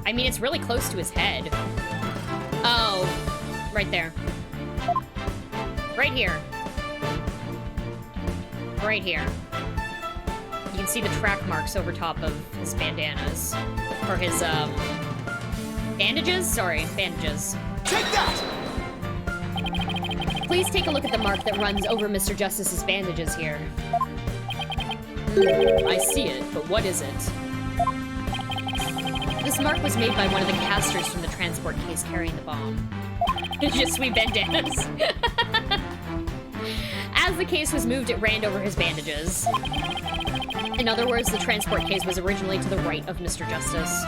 I mean, it's really close to his head. Oh, right there. Right here. Right here. You can see the track marks over top of his bandanas. Or his, bandages? Sorry, bandages. Take that! Please take a look at the mark that runs over Mr. Justice's bandages here. I see it, but what is it? This mark was made by one of the casters from the transport case carrying the bomb. Je suis bandanas. As the case was moved, it ran over his bandages. In other words, the transport case was originally to the right of Mr. Justice.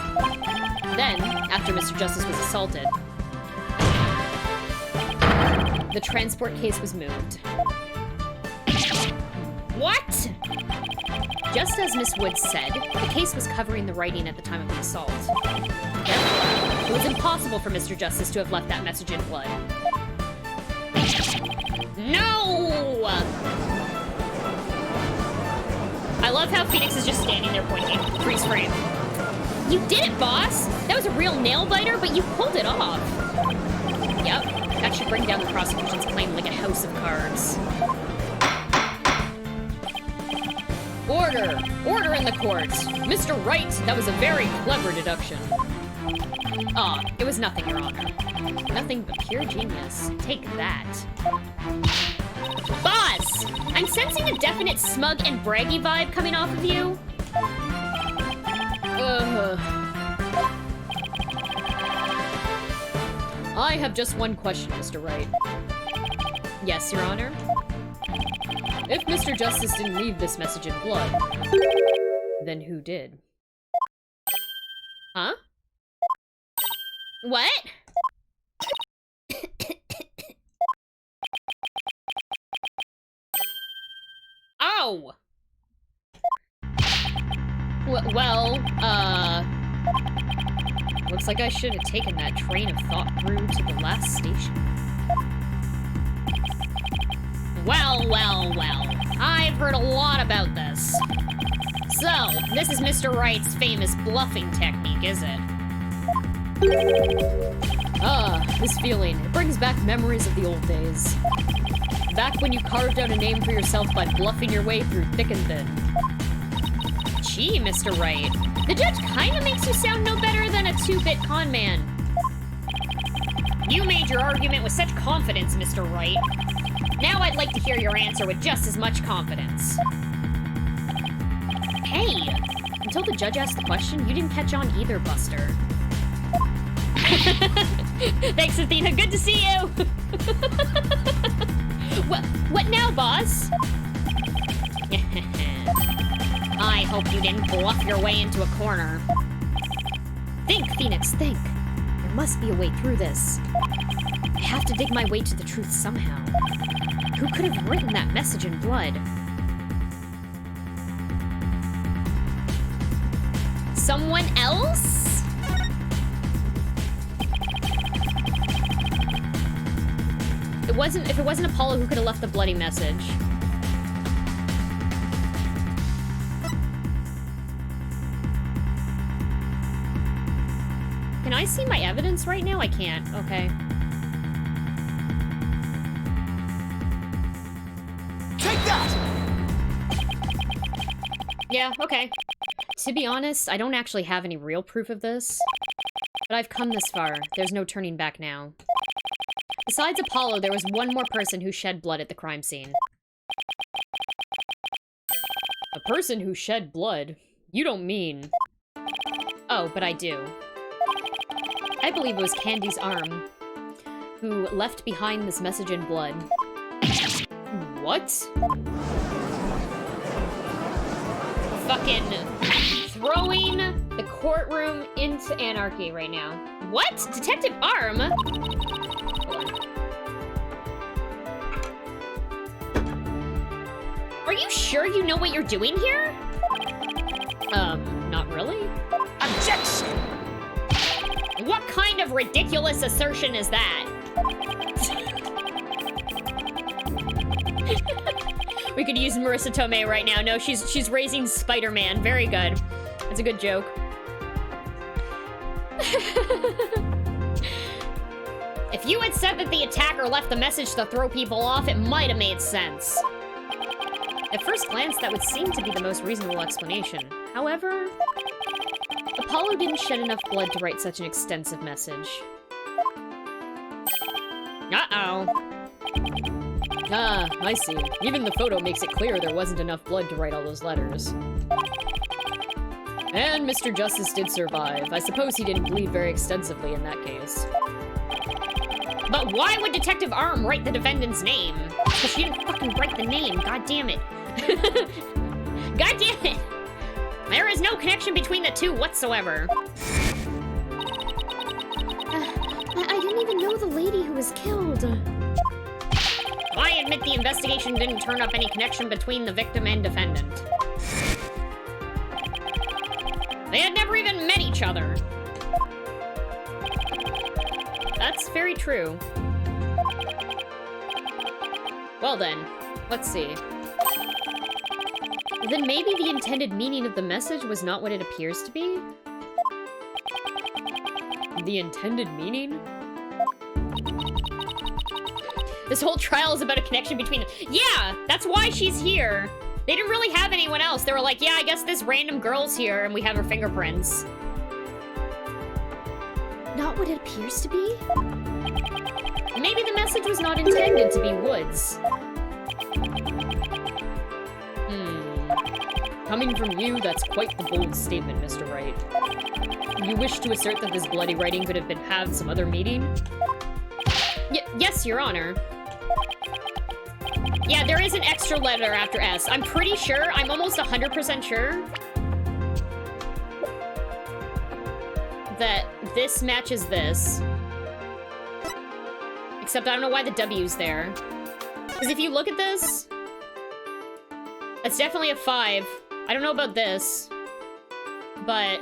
Then, after Mr. Justice was assaulted, the transport case was moved. What? Just as Miss Woods said, the case was covering the writing at the time of the assault. Therefore, it was impossible for Mr. Justice to have left that message in blood. No! I love how Phoenix is just standing there pointing. Freeze frame. You did it, boss! That was a real nail-biter, but you pulled it off. Yep, that should bring down the prosecution's claim like a house of cards. Order! Order in the court! Mr. Wright, that was a very clever deduction. Ah, it was nothing, Your Honor. Nothing but pure genius. Take that. Boss! I'm sensing a definite smug and braggy vibe coming off of you. I have just one question, Mr. Wright. Yes, Your Honor? If Mr. Justice didn't leave this message in blood, then who did? Huh? What? Ow! Well, looks like I should have taken that train of thought through to the last station. Well, well, well. I've heard a lot about this. So, this is Mr. Wright's famous bluffing technique, is it? Ah, this feeling. It brings back memories of the old days. Back when you carved out a name for yourself by bluffing your way through thick and thin. Gee, Mr. Wright. The judge kinda makes you sound no better than a 2-bit con man. You made your argument with such confidence, Mr. Wright. Now I'd like to hear your answer with just as much confidence. Hey! Until the judge asked the question, you didn't catch on either, Buster. Thanks, Athena. Good to see you! What now, boss? I hope you didn't bluff your way into a corner. Think, Phoenix, think. There must be a way through this. I have to dig my way to the truth somehow. Who could have written that message in blood? Someone else? If it wasn't Apollo, who could have left the bloody message? Can I see my evidence right now? I can't. Okay. Take that! Yeah, okay. To be honest, I don't actually have any real proof of this. But I've come this far. There's no turning back now. Besides Apollo, there was one more person who shed blood at the crime scene. A person who shed blood? You don't mean... Oh, but I do. I believe it was Candy's arm who left behind this message in blood. What? Fucking throwing the courtroom into anarchy right now. What? Detective Arm? Are you sure you know what you're doing here? Not really. Objection! What kind of ridiculous assertion is that? We could use Marissa Tomei right now. No, she's raising Spider-Man. Very good. That's a good joke. If you had said that the attacker left the message to throw people off, it might have made sense. At first glance, that would seem to be the most reasonable explanation. However, Apollo didn't shed enough blood to write such an extensive message. Uh-oh. Ah, I see. Even the photo makes it clear there wasn't enough blood to write all those letters. And Mr. Justice did survive. I suppose he didn't bleed very extensively in that case. But why would Detective Arm write the defendant's name? Because she didn't fucking write the name. God damn it. God damn it! There is no connection between the two whatsoever. I didn't even know the lady who was killed. I admit the investigation didn't turn up any connection between the victim and defendant. They had never even met each other. That's very true. Well then, let's see. Then maybe the intended meaning of the message was not what it appears to be? The intended meaning? This whole trial is about a connection between them. Yeah, that's why she's here. They didn't really have anyone else. They were like, yeah, I guess this random girl's here and we have her fingerprints. Not what it appears to be? Maybe the message was not intended to be Woods. Coming from you, that's quite the bold statement, Mr. Wright. You wish to assert that this bloody writing could have some other meaning? Yes, Your Honor. Yeah, there is an extra letter after S. I'm pretty sure, I'm almost 100% sure that this matches this. Except I don't know why the W's there. Because if you look at this, it's definitely a 5. I don't know about this, but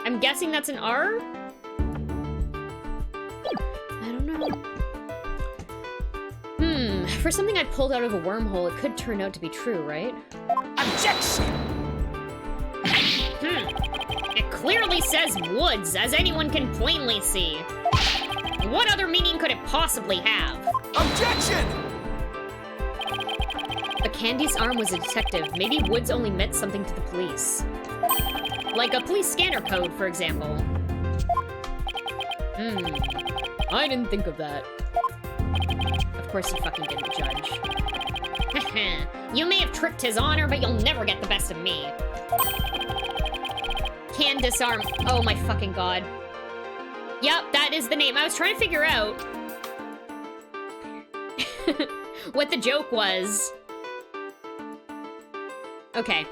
I'm guessing that's an R? I don't know. For something I pulled out of a wormhole, it could turn out to be true, right? Objection! It clearly says Woods, as anyone can plainly see. What other meaning could it possibly have? Objection! A Candy's arm was a detective. Maybe Woods only meant something to the police. Like a police scanner code, for example. I didn't think of that. Of course you fucking didn't, Judge. You may have tricked his honor, but you'll never get the best of me. Can disarm. Oh my fucking god. Yep, that is the name. I was trying to figure out what the joke was. Okay.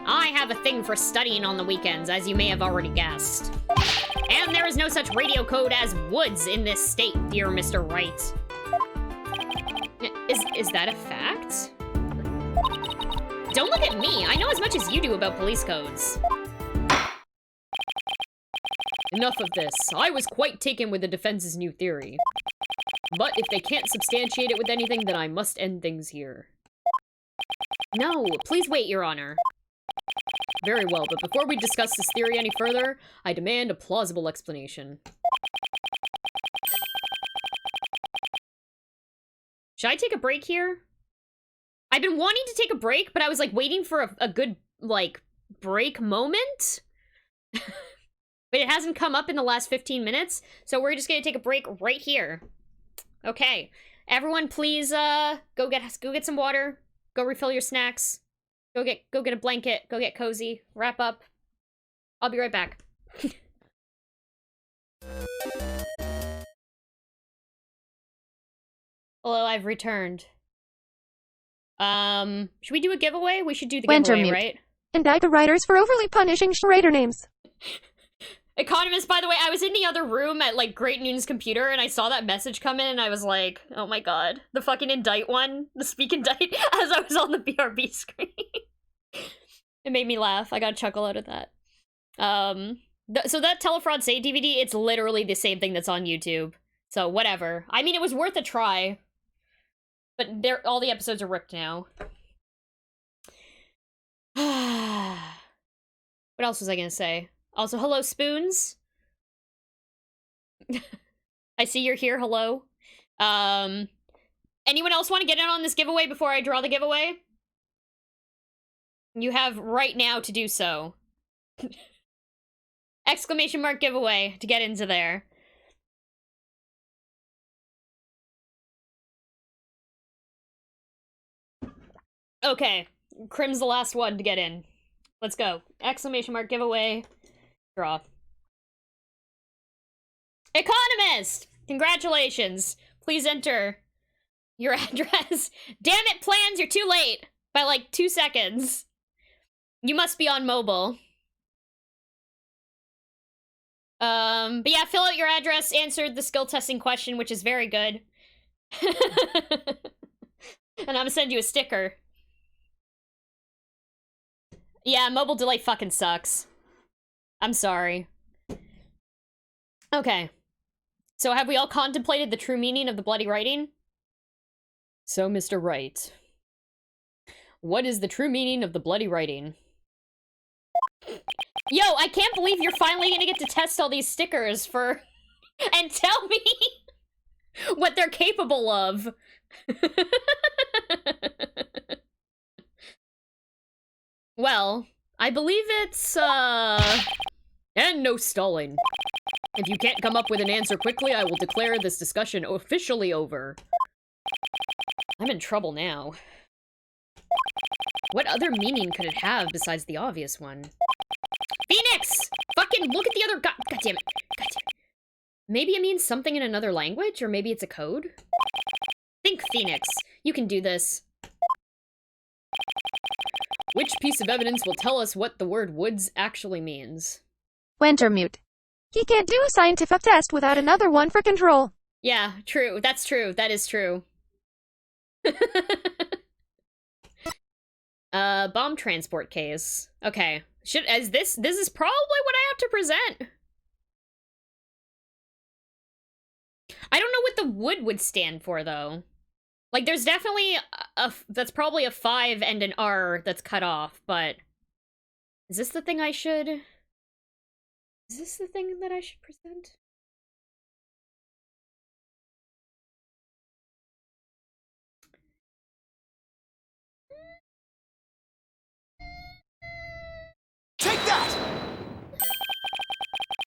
I have a thing for studying on the weekends, as you may have already guessed. And there is no such radio code as Woods in this state, dear Mr. Wright. Is that a fact? Don't look at me. I know as much as you do about police codes. Enough of this. I was quite taken with the defense's new theory. But if they can't substantiate it with anything, then I must end things here. No, please wait, Your Honor. Very well, but before we discuss this theory any further, I demand a plausible explanation. Should I take a break here? I've been wanting to take a break, but I was, like, waiting for a good, like, break moment. But it hasn't come up in the last 15 minutes, so we're just gonna take a break right here. Okay. Everyone, please, go get some water. Go refill your snacks. Go get a blanket. Go get cozy. Wrap up. I'll be right back. Hello, I've returned. Should we do a giveaway? We should do the giveaway, right? Indict the writers for overly punishing character names. Economist, by the way, I was in the other room at, like, Great Noon's computer, and I saw that message come in, and I was like, oh my god. The fucking indict one. The speak indict, as I was on the BRB screen. It made me laugh. I got a chuckle out of that. So that Telefraud Say DVD, it's literally the same thing that's on YouTube. So, whatever. I mean, it was worth a try. But all the episodes are ripped now. What else was I gonna say? Also, hello, Spoons. I see you're here, hello. Anyone else want to get in on this giveaway before I draw the giveaway? You have right now to do so. Exclamation mark giveaway to get into there. Okay, Crim's the last one to get in. Let's go. Exclamation mark giveaway. Draw. Economist! Congratulations. Please enter your address. Damn it, plans, you're too late. By like 2 seconds. You must be on mobile. But yeah, fill out your address, answered the skill testing question, which is very good. And I'm gonna send you a sticker. Yeah, mobile delay fucking sucks. I'm sorry. Okay. So have we all contemplated the true meaning of the bloody writing? So, Mr. Wright, what is the true meaning of the bloody writing? Yo, I can't believe you're finally gonna get to test all these stickers for... and tell me what they're capable of. Well, I believe it's, and no stalling. If you can't come up with an answer quickly, I will declare this discussion officially over. I'm in trouble now. What other meaning could it have besides the obvious one? Phoenix! Fucking look at the other... God damn it. God damn it. Maybe it means something in another language, or maybe it's a code? Think, Phoenix. You can do this. Which piece of evidence will tell us what the word woods actually means? Wintermute. He can't do a scientific test without another one for control. Yeah, true. That's true. That is true. Bomb transport case. Okay. This is probably what I have to present. I don't know what the wood would stand for, though. Like, there's definitely that's probably a 5 and an R that's cut off, but... Is this the thing I should... Is this the thing that I should present?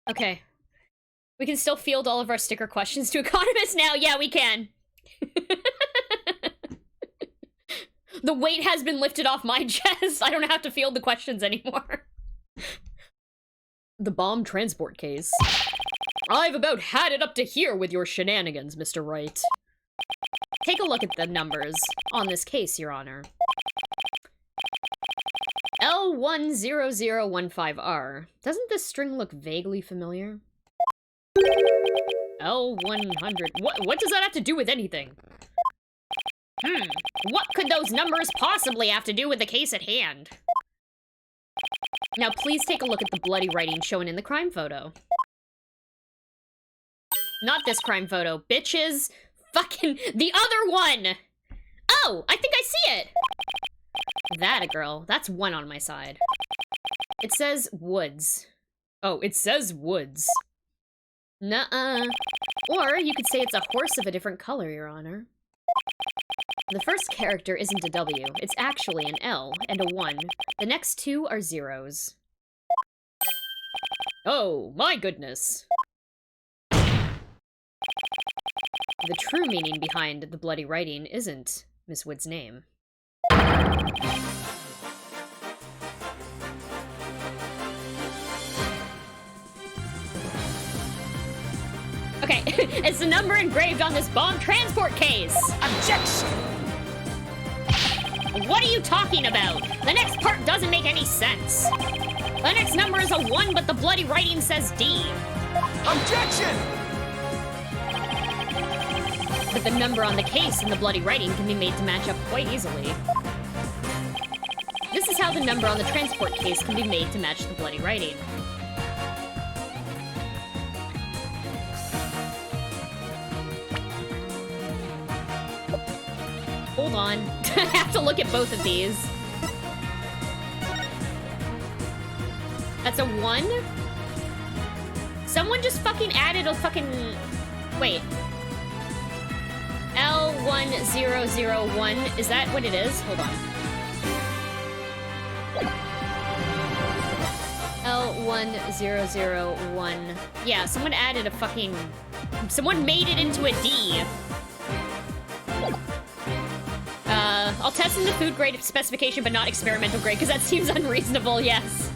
Okay. We can still field all of our sticker questions to economists now. Yeah, we can. The weight has been lifted off my chest. I don't have to field the questions anymore. The bomb transport case. I've about had it up to here with your shenanigans, Mr. Wright. Take a look at the numbers on this case, Your Honor. L10015R. Doesn't this string look vaguely familiar? L100. What does that have to do with anything? What could those numbers possibly have to do with the case at hand? Now please take a look at the bloody writing shown in the crime photo. Not this crime photo, bitches. Fucking the other one! Oh, I think I see it! That a girl. That's one on my side. It says woods. Oh, it says woods. Nuh-uh. Or you could say it's a horse of a different color, Your Honor. The first character isn't a W. It's actually an L and a 1. The next two are zeros. Oh, my goodness. The true meaning behind the bloody writing isn't Miss Wood's name. Okay, it's the number engraved on this bomb transport case! Objection! What are you talking about? The next part doesn't make any sense. The next number is a 1, but the bloody writing says D. Objection! But the number on the case and the bloody writing can be made to match up quite easily. This is how the number on the transport case can be made to match the bloody writing. Hold on. I have to look at both of these. That's a 1? Someone just fucking added a fucking... Wait. L1001. Is that what it is? Hold on. L1001. Yeah, someone added a fucking... Someone made it into a D. I'll test in the food grade specification, but not experimental grade, because that seems unreasonable, yes.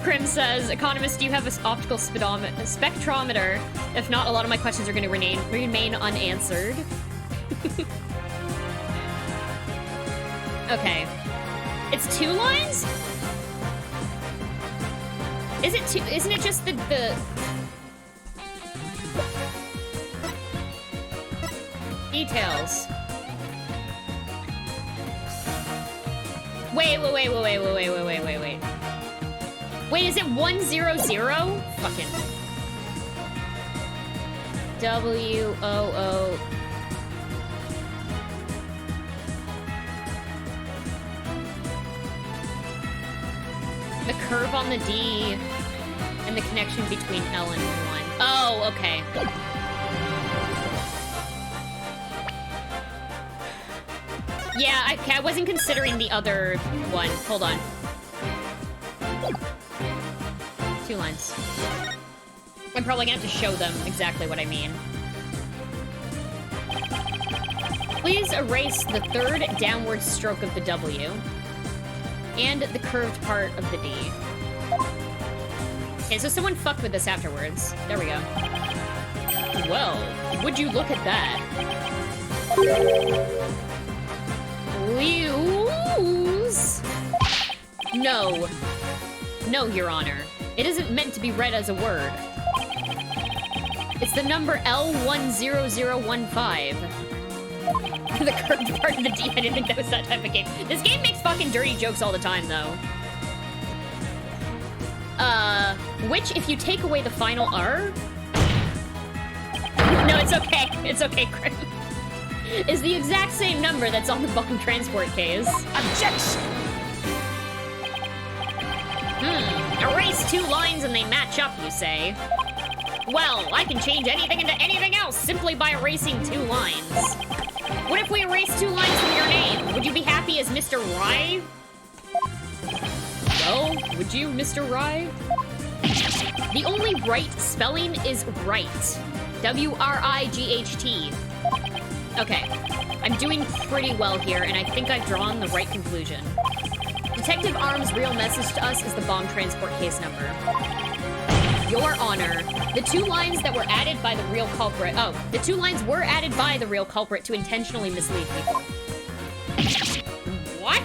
Krim says, economist, do you have an optical spectrometer? If not, a lot of my questions are going to remain unanswered. Okay. It's 2 lines? Is it 2? Isn't it just the... Details. Wait. Wait, is it 100? Fucking. W-O-O. The curve on the D and the connection between L and 1. Oh, okay. Yeah, I wasn't considering the other one. Hold on. 2 lines. I'm probably gonna have to show them exactly what I mean. Please erase the 3rd downward stroke of the W and the curved part of the D. Okay, so someone fucked with this afterwards. There we go. Well, would you look at that? Lose? No. No, Your Honor. It isn't meant to be read as a word. It's the number L10015. The curved part of the D, I didn't think that was that type of game. This game makes fucking dirty jokes all the time, though. Which, if you take away the final R... No, it's okay. It's okay, Crim. Is the exact same number that's on the bomb transport case. Objection! Erase 2 lines and they match up, you say? Well, I can change anything into anything else simply by erasing 2 lines. What if we erase 2 lines from your name? Would you be happy as Mr. Rye? Well, would you, Mr. Rye? The only right spelling is right. W-R-I-G-H-T. Okay, I'm doing pretty well here, and I think I've drawn the right conclusion. Detective Arm's real message to us is the bomb transport case number. Your Honor, the two lines that were added by the real culprit... Oh, the two lines were added by the real culprit to intentionally mislead people. What?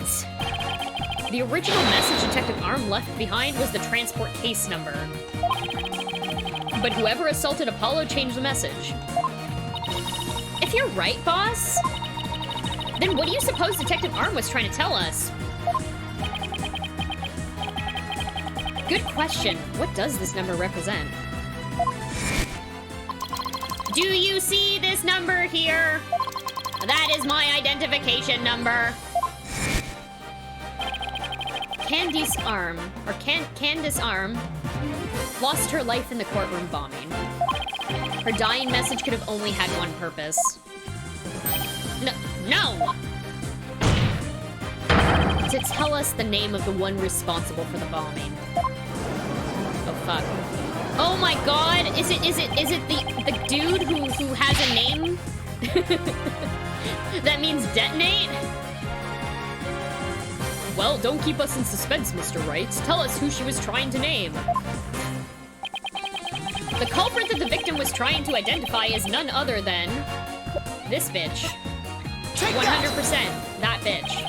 The original message Detective Arm left behind was the transport case number. But whoever assaulted Apollo changed the message. If you're right, boss, then what do you suppose Detective Arm was trying to tell us? Good question. What does this number represent? Do you see this number here? That is my identification number. Candice Arm, or Candice Arm, lost her life in the courtroom bombing. Her dying message could have only had one purpose. No! To tell us the name of the one responsible for the bombing. Oh fuck. Oh my god! Is it the dude who has a name? That means detonate? Well, don't keep us in suspense, Mr. Wright. Tell us who she was trying to name. The culprit that the victim was trying to identify is none other than this bitch. 100%, that bitch.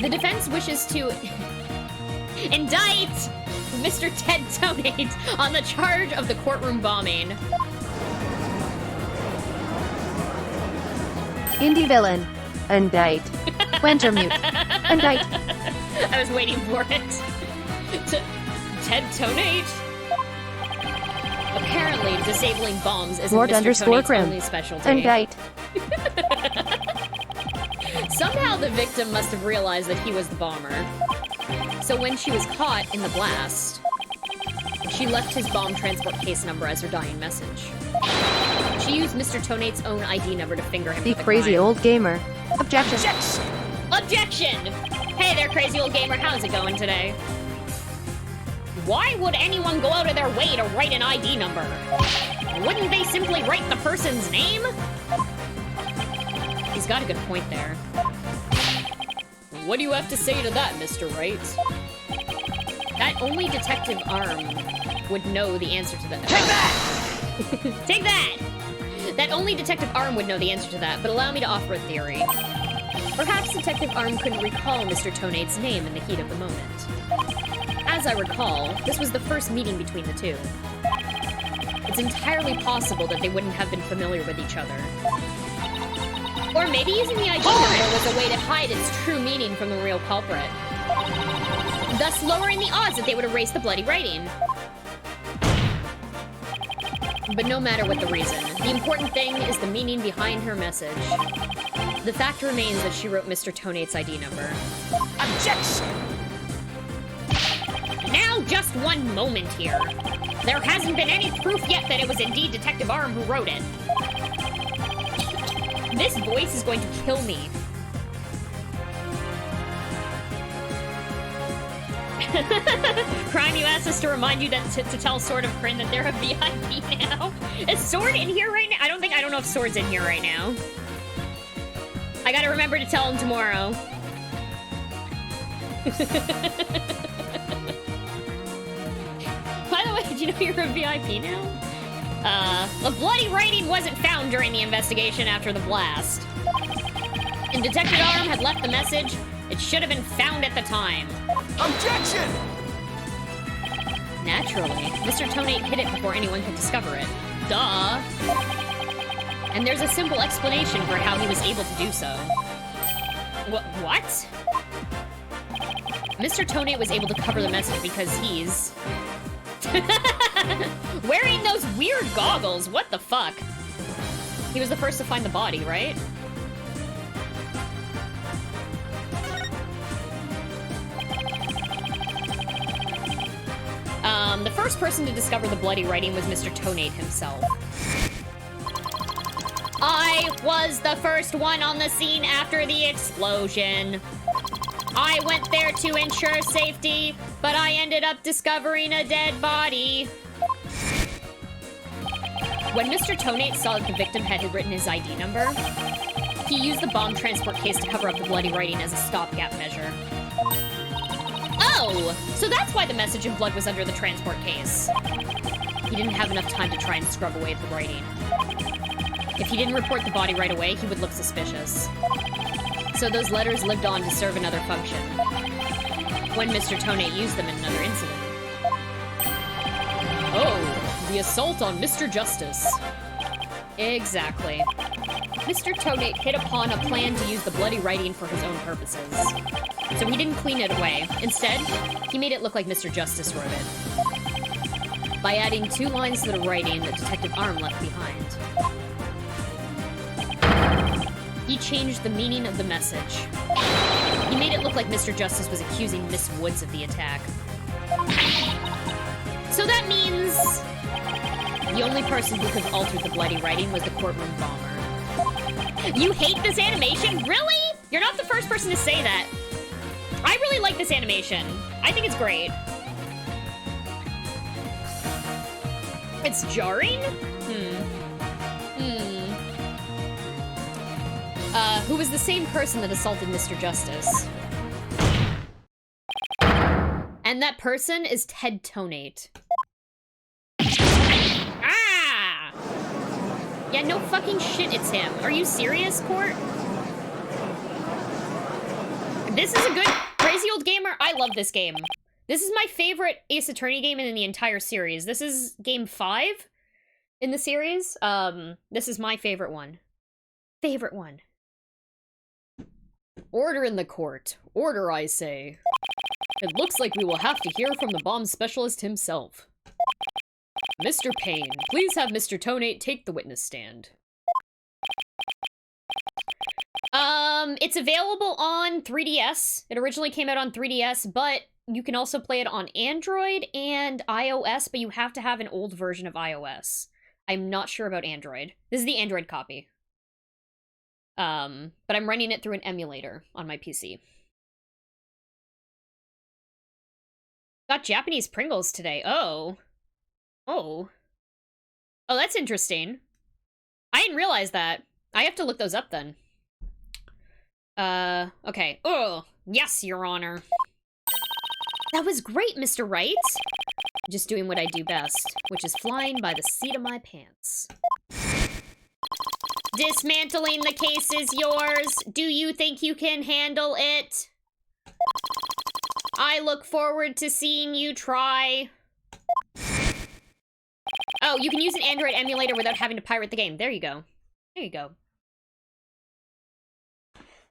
The defense wishes to indict Mr. Ted Donate on the charge of the courtroom bombing. Indie villain. Indict. Wintermute. Indict. I was waiting for it. Ted Donate? Apparently, disabling bombs isn't Lord Mr. Tonate's Grim. only specialty. Indict. Somehow the victim must have realized that he was the bomber. So when she was caught in the blast, she left his bomb transport case number as her dying message. She used Mr. Tonate's own ID number to finger him The for the crazy crime. old gamer. Objection. Objection! Objection! Hey there, crazy old gamer, how's it going today? Why would anyone go out of their way to write an ID number? Wouldn't they simply write the person's name? He's got a good point there. What do you have to say to that, Mr. Wright? That only Detective Arm would know the answer to that. Take that! Take that! That only Detective Arm would know the answer to that, but allow me to offer a theory. Perhaps Detective Arm couldn't recall Mr. Tonate's name in the heat of the moment. As I recall, this was the first meeting between the two. It's entirely possible that they wouldn't have been familiar with each other. Or maybe using the ID number was a way to hide its true meaning from the real culprit, thus lowering the odds that they would erase the bloody writing. But no matter what the reason, the important thing is the meaning behind her message. The fact remains that she wrote Mr. Tonate's ID number. Objection! Now, just one moment here. There hasn't been any proof yet that it was indeed Detective Arm who wrote it. This voice is going to kill me. Crime, you asked us to remind you that to tell Sword of Kryn that they're a VIP now. Is Sword in here right now? I don't know if Sword's in here right now. I gotta remember to tell him tomorrow. By the way, did you know you're a VIP now? The bloody writing wasn't found during the investigation after the blast. And Detective Arm had left the message. It should have been found at the time. Objection! Naturally, Mr. Tonate hid it before anyone could discover it. Duh! And there's a simple explanation for how he was able to do so. What? Mr. Tonate was able to cover the message because he's... wearing those weird goggles, what the fuck? He was the first to find the body, right? The first person to discover the bloody writing was Mr. Tonate himself. I was the first one on the scene after the explosion. I went there to ensure safety, but I ended up discovering a dead body. When Mr. Tonate saw that the victim had written his ID number, he used the bomb transport case to cover up the bloody writing as a stopgap measure. Oh, so that's why the message in blood was under the transport case. He didn't have enough time to try and scrub away the writing. If he didn't report the body right away, he would look suspicious. So those letters lived on to serve another function when Mr. Tonate used them in another incident. Oh, the assault on Mr. Justice. Exactly. Mr. Tonate hit upon a plan to use the bloody writing for his own purposes. So he didn't clean it away. Instead, he made it look like Mr. Justice wrote it by adding 2 lines to the writing that Detective Arm left behind. He changed the meaning of the message. He made it look like Mr. Justice was accusing Miss Woods of the attack. So that means the only person who could have altered the bloody writing was the courtroom bomber. You hate this animation? Really? You're not the first person to say that. I really like this animation. I think it's great. It's jarring? Who was the same person that assaulted Mr. Justice. And that person is Ted Tonate. Ah! Yeah, no fucking shit, it's him. Are you serious, Court? This is a good Crazy Old Gamer. I love this game. This is my favorite Ace Attorney game in the entire series. This is game 5 in the series. This is my favorite one. Favorite one. Order in the court. Order, I say. It looks like we will have to hear from the bomb specialist himself. Mr. Payne, please have Mr. Tonate take the witness stand. It's available on 3DS. It originally came out on 3DS, but you can also play it on Android and iOS, but you have to have an old version of iOS. I'm not sure about Android. This is the Android copy. But I'm running it through an emulator on my PC. Got Japanese Pringles today. Oh. Oh. Oh, that's interesting. I didn't realize that. I have to look those up then. Okay. Oh, yes, Your Honor. That was great, Mr. Wright. Just doing what I do best, which is flying by the seat of my pants. Dismantling the case is yours. Do you think you can handle it? I look forward to seeing you try. Oh, you can use an Android emulator without having to pirate the game. There you go. There you go.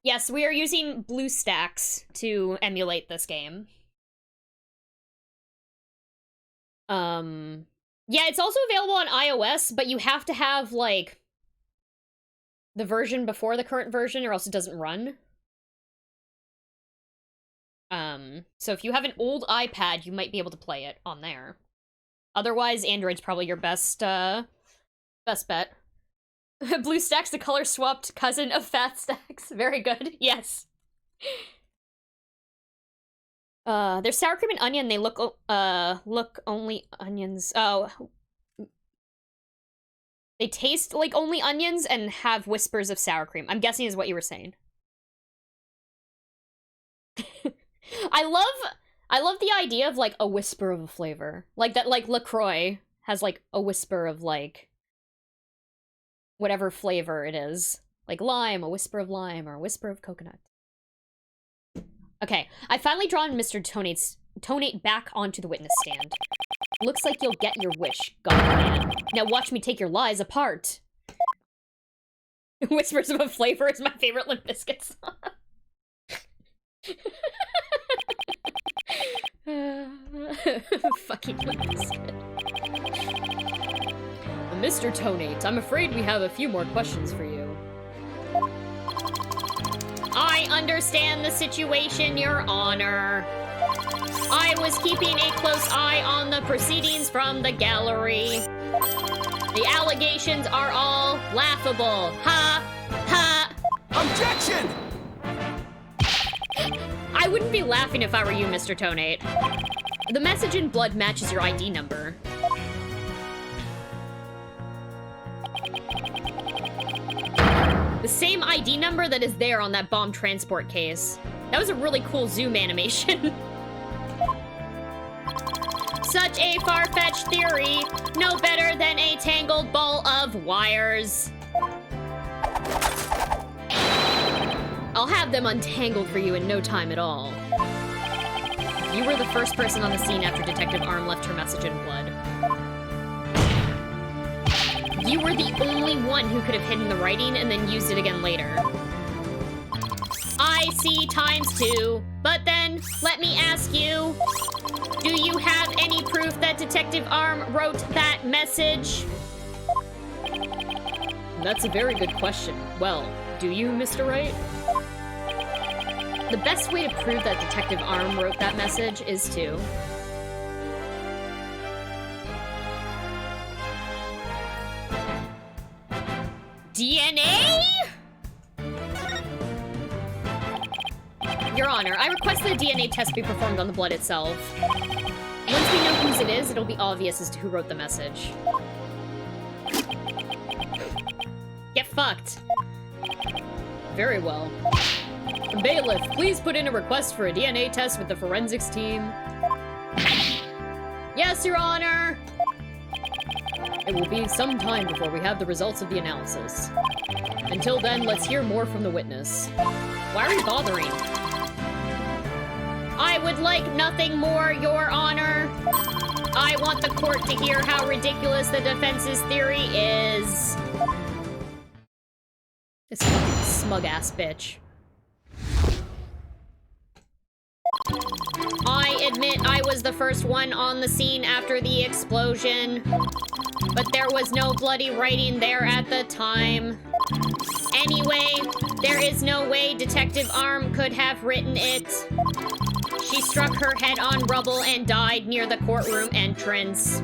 Yes, we are using BlueStacks to emulate this game. Yeah, it's also available on iOS, but you have to have, like, the version before the current version, or else it doesn't run. So if you have an old iPad, you might be able to play it on there. Otherwise, Android's probably your best bet. BlueStacks, the color-swapped cousin of FatStacks. Very good. Yes. There's sour cream and onion. They look only onions. Oh. They taste like only onions and have whispers of sour cream. I'm guessing is what you were saying. I love the idea of, like, a whisper of a flavor. Like that, like, LaCroix has, like, a whisper of, like, whatever flavor it is. Like lime, a whisper of lime, or a whisper of coconut. Okay, I finally drawn Mr. Tonate back onto the witness stand. Looks like you'll get your wish, God-man. Now watch me take your lies apart. Whispers of a flavor is my favorite Limp Bizkit song. Fucking Limp Bizkit. Mr. Tonate, I'm afraid we have a few more questions for you. I understand the situation, Your Honor. I was keeping a close eye on the proceedings from the gallery. The allegations are all laughable. Ha! Ha! Objection! I I wouldn't be laughing if I were you, Mr. Tonate. The message in blood matches your ID number. The same ID number that is there on that bomb transport case. That was a really cool zoom animation. Such a far-fetched theory. No better than a tangled ball of wires. I'll have them untangled for you in no time at all. You were the first person on the scene after Detective Arm left her message in blood. You were the only one who could have hidden the writing and then used it again later. I see ×2, but then, let me ask you, do you have any proof that Detective Arm wrote that message? That's a very good question. Well, do you, Mr. Wright? The best way to prove that Detective Arm wrote that message is to... DNA? Your Honor, I request that a DNA test be performed on the blood itself. Once we know whose it is, it'll be obvious as to who wrote the message. Get fucked. Very well. Bailiff, please put in a request for a DNA test with the forensics team. Yes, Your Honor! It will be some time before we have the results of the analysis. Until then, let's hear more from the witness. Why are we bothering? I would like nothing more, Your Honor. I want the court to hear how ridiculous the defense's theory is. This fucking smug-ass bitch. I admit I was the first one on the scene after the explosion, but there was no bloody writing there at the time. Anyway, there is no way Detective Arm could have written it. She struck her head on rubble and died near the courtroom entrance.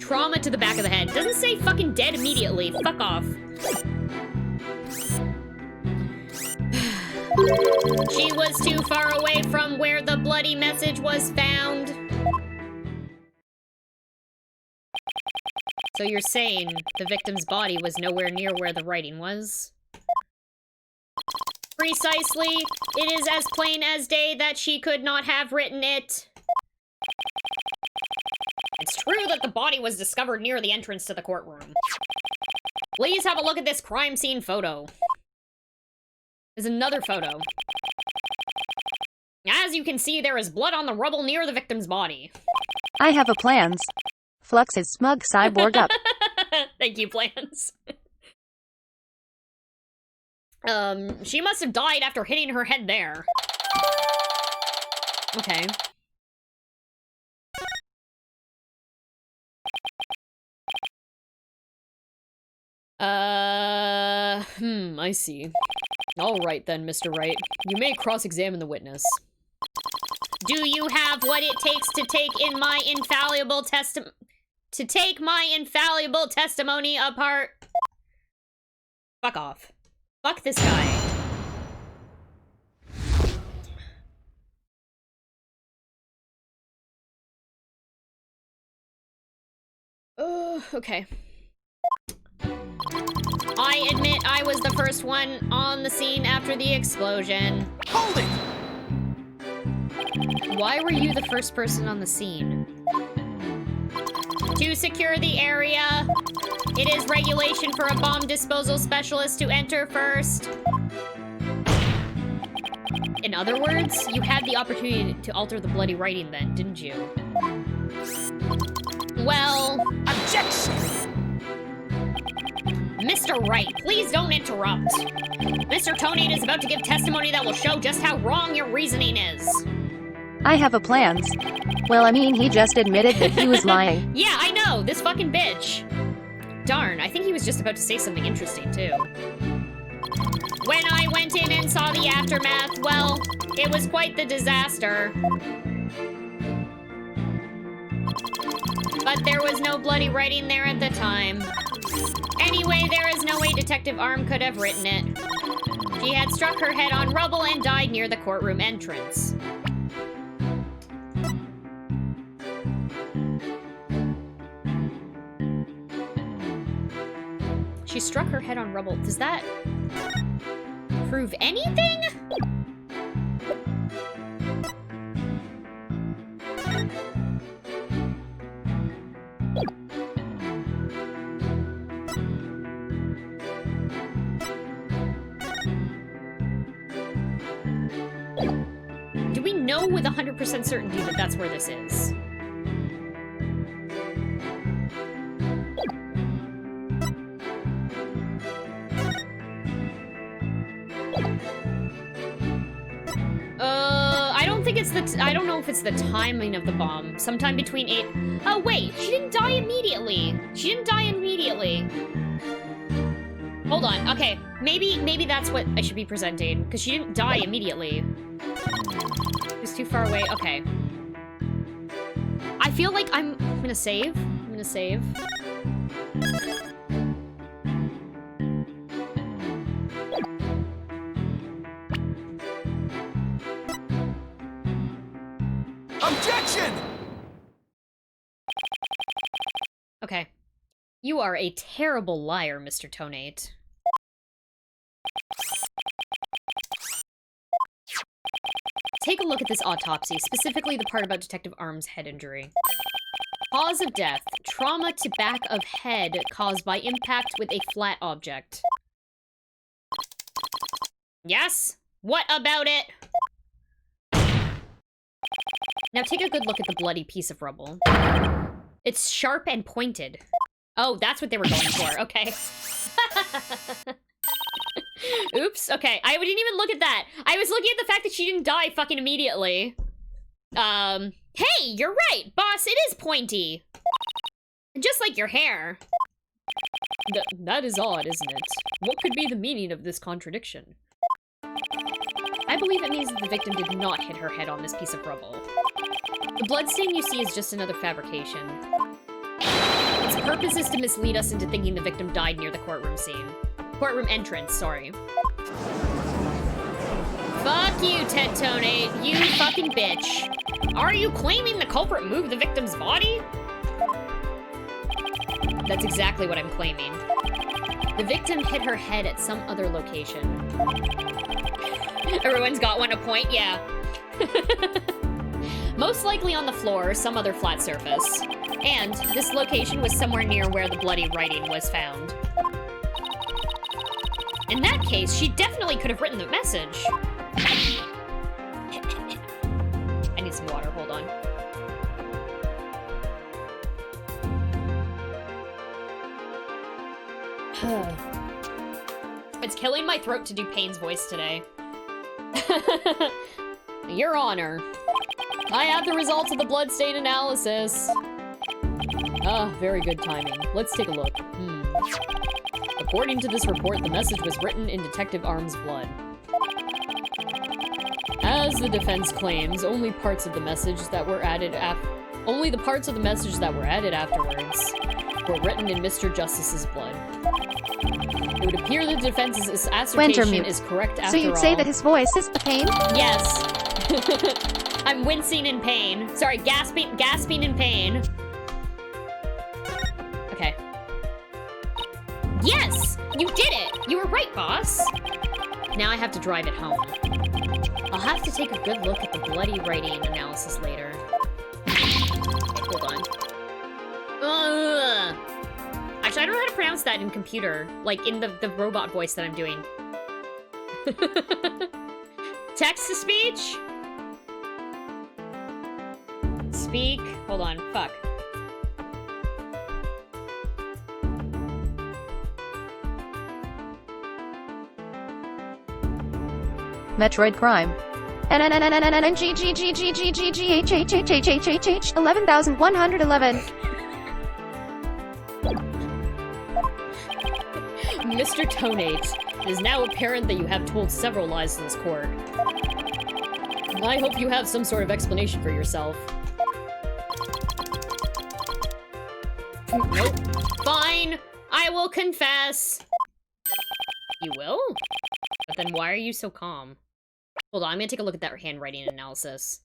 Trauma to the back of the head. Doesn't say fucking dead immediately. Fuck off. She was too far away from where the bloody message was found. So you're saying the victim's body was nowhere near where the writing was? Precisely. It is as plain as day that she could not have written it. It's true that the body was discovered near the entrance to the courtroom. Please have a look at this crime scene photo. There's another photo. As you can see, there is blood on the rubble near the victim's body. I have a plans. Flux is smug cyborg up. Thank you, plans. She must have died after hitting her head there. Okay. I see. All right then, Mr. Wright. You may cross-examine the witness. Do you have what it takes to take my infallible testimony apart? Fuck off. Fuck this guy. Okay. I admit I was the first one on the scene after the explosion. Hold it! Why were you the first person on the scene? To secure the area. It is regulation for a bomb disposal specialist to enter first. In other words, you had the opportunity to alter the bloody writing then, didn't you? Well... Objection! Mr. Wright, please don't interrupt. Mr. Tonate is about to give testimony that will show just how wrong your reasoning is. I have a plans. Well, I mean, he just admitted that he was lying. Yeah, I know, this fucking bitch. Darn, I think he was just about to say something interesting, too. When I went in and saw the aftermath, well, it was quite the disaster. But there was no bloody writing there at the time. Anyway, there is no way Detective Arm could have written it. She had struck her head on rubble and died near the courtroom entrance. She struck her head on rubble. Does that prove anything? Do we know with 100% certainty that that's where this is? I don't know if it's the timing of the bomb. Sometime between 8... Oh, wait. She didn't die immediately. She didn't die immediately. Hold on. Okay. Maybe that's what I should be presenting. Because she didn't die immediately. It was too far away. Okay. I feel like I'm gonna save. I'm gonna save. Objection! Okay. You are a terrible liar, Mr. Tonate. Take a look at this autopsy, specifically the part about Detective Arm's head injury. Cause of death, trauma to back of head caused by impact with a flat object. Yes? What about it? Now take a good look at the bloody piece of rubble. It's sharp and pointed. Oh, that's what they were going for. Okay. Oops. Okay. I didn't even look at that. I was looking at the fact that she didn't die fucking immediately. Hey, you're right, boss. It is pointy. Just like your hair. That is odd, isn't it? What could be the meaning of this contradiction? I believe it means that the victim did not hit her head on this piece of rubble. The bloodstain you see is just another fabrication. Its purpose is to mislead us into thinking the victim died near the courtroom scene. Courtroom entrance, sorry. Fuck you, Ted Tonate, you fucking bitch. Are you claiming the culprit moved the victim's body? That's exactly what I'm claiming. The victim hit her head at some other location. Everyone's got one a point, yeah. Most likely on the floor or some other flat surface. And this location was somewhere near where the bloody writing was found. In that case, she definitely could have written the message. I need some water, hold on. It's killing my throat to do Payne's voice today. Your Honor, I have the results of the bloodstain analysis. Ah, very good timing. Let's take a look. According to this report, the message was written in Detective Arm's blood. As the defense claims, only the parts of the message that were added afterwards were written in Mr. Justice's blood. It would appear the defense's assertion is correct after all. So you'd say that his voice is a pain? Yes. I'm wincing in pain. Sorry, gasping in pain. Okay. Yes! You did it! You were right, boss! Now I have to drive it home. I'll have to take a good look at the bloody writing analysis later. Hold on. Ugh. Actually, I don't know how to pronounce that in computer. Like, in the robot voice that I'm doing. Text-to-speech? Speak. Hold on. Fuck. Metroid Prime. NNNNNNNGGGGGGHHHHHHH 11,111. Mr. Tonate, it is now apparent that you have told several lies to this court. I hope you have some sort of explanation for yourself. Nope. Fine. I will confess. You will? But then why are you so calm? Hold on, I'm gonna take a look at that handwriting analysis.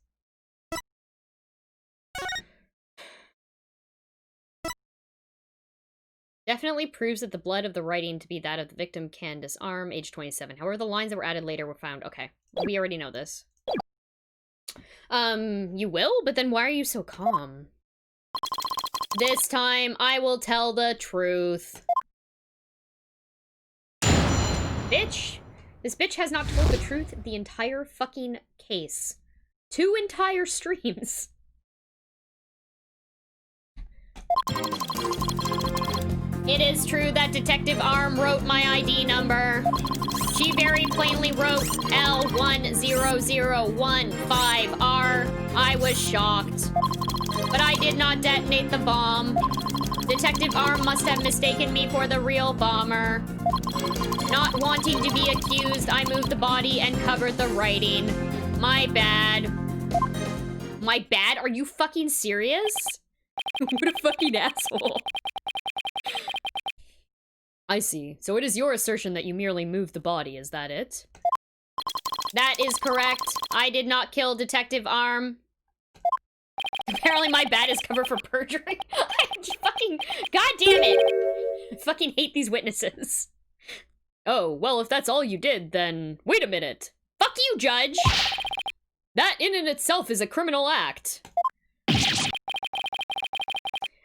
Definitely proves that the blood of the writing to be that of the victim can disarm, age 27. However, the lines that were added later were found. Okay, we already know this. You will? But then why are you so calm? This time, I will tell the truth. Bitch! This bitch has not told the truth the entire fucking case. 2 entire streams. It is true that Detective Arm wrote my ID number. She very plainly wrote L10015R. I was shocked. But I did not detonate the bomb. Detective Arm must have mistaken me for the real bomber. Not wanting to be accused, I moved the body and covered the writing. My bad. My bad? Are you fucking serious? What a fucking asshole. I see. So it is your assertion that you merely moved the body, is that it? That is correct. I did not kill Detective Arm. Apparently my bad is covered for perjury. I fucking... God damn it! I fucking hate these witnesses. Oh, well, if that's all you did, then... Wait a minute. Fuck you, Judge! That in and itself is a criminal act.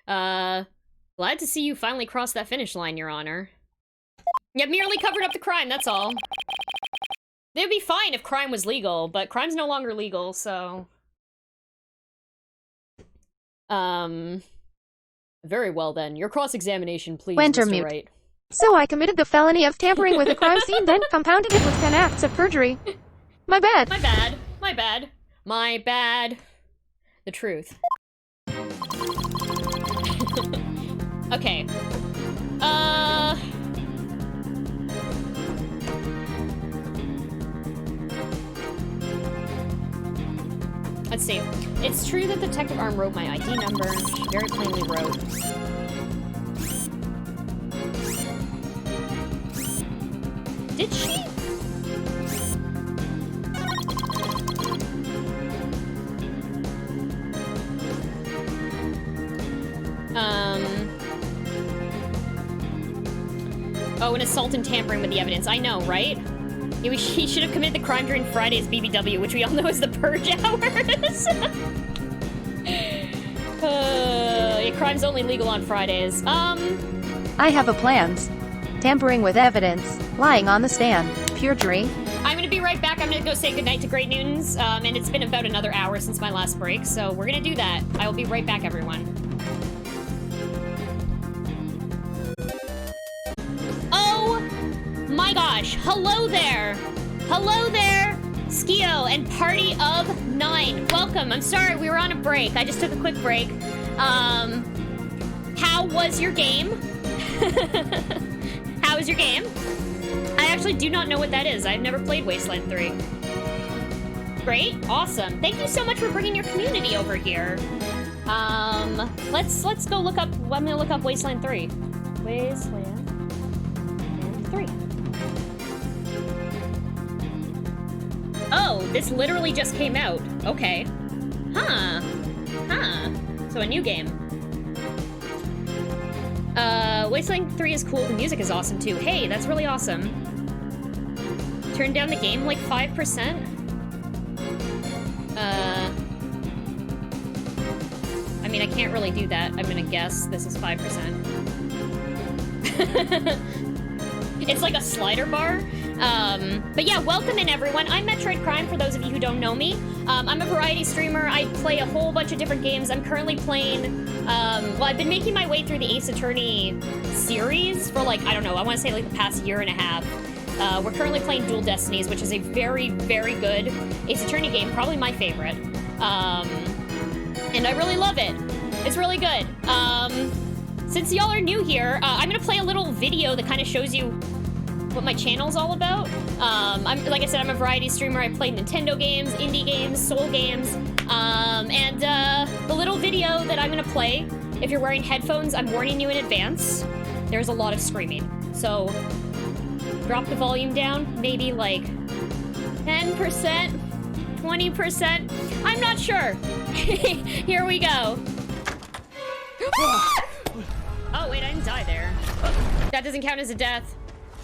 Glad to see you finally crossed that finish line, Your Honor. You have merely covered up the crime, that's all. They'd be fine if crime was legal, but crime's no longer legal, so... Very well then. Your cross-examination, please, Mr. Wright. So I committed the felony of tampering with a crime scene, then compounded it with 10 acts of perjury. My bad. My bad. My bad. My bad. The truth. Okay. Let's see. It's true that Detective Arm wrote my ID number. She very plainly wrote. Did she? Oh, an assault and tampering with the evidence. I know, right? He should have committed the crime during Friday's BBW, which we all know is the purge hours. Yeah, crime's only legal on Fridays. I have a plans. Tampering with evidence. Lying on the stand. Perjury. I'm gonna be right back. I'm gonna go say goodnight to Great Newtons. And it's been about another hour since my last break, so we're gonna do that. I will be right back, everyone. My gosh, hello there! Hello there, Skio and Party of 9. Welcome. I'm sorry, we were on a break. I just took a quick break. How was your game? How was your game? I actually do not know what that is. I've never played Wasteland 3. Great, awesome. Thank you so much for bringing your community over here. Let's go look up, I'm gonna look up Wasteland 3. Wasteland 3. Oh, this literally just came out. Okay. Huh. So a new game. Wasteland 3 is cool. The music is awesome, too. Hey, that's really awesome. Turn down the game like 5%? I mean, I can't really do that. I'm gonna guess this is 5%. It's like a slider bar. But yeah, welcome in everyone. I'm Metroid Crime, for those of you who don't know me. I'm a variety streamer. I play a whole bunch of different games. I'm currently playing, well, I've been making my way through the Ace Attorney series for like, I don't know, I want to say like the past year and a half. We're currently playing Dual Destinies, which is a very, very good Ace Attorney game, probably my favorite. And I really love it. It's really good. Since y'all are new here, I'm gonna play a little video that kind of shows you what my channel's all about. Like I said, I'm a variety streamer. I play Nintendo games, indie games, soul games, and the little video that I'm gonna play If you're wearing headphones, I'm warning you in advance. There's a lot of screaming. So, drop the volume down, maybe like 10%, 20%. I'm not sure. Here we go. Oh, wait, I didn't die there. That doesn't count as a death.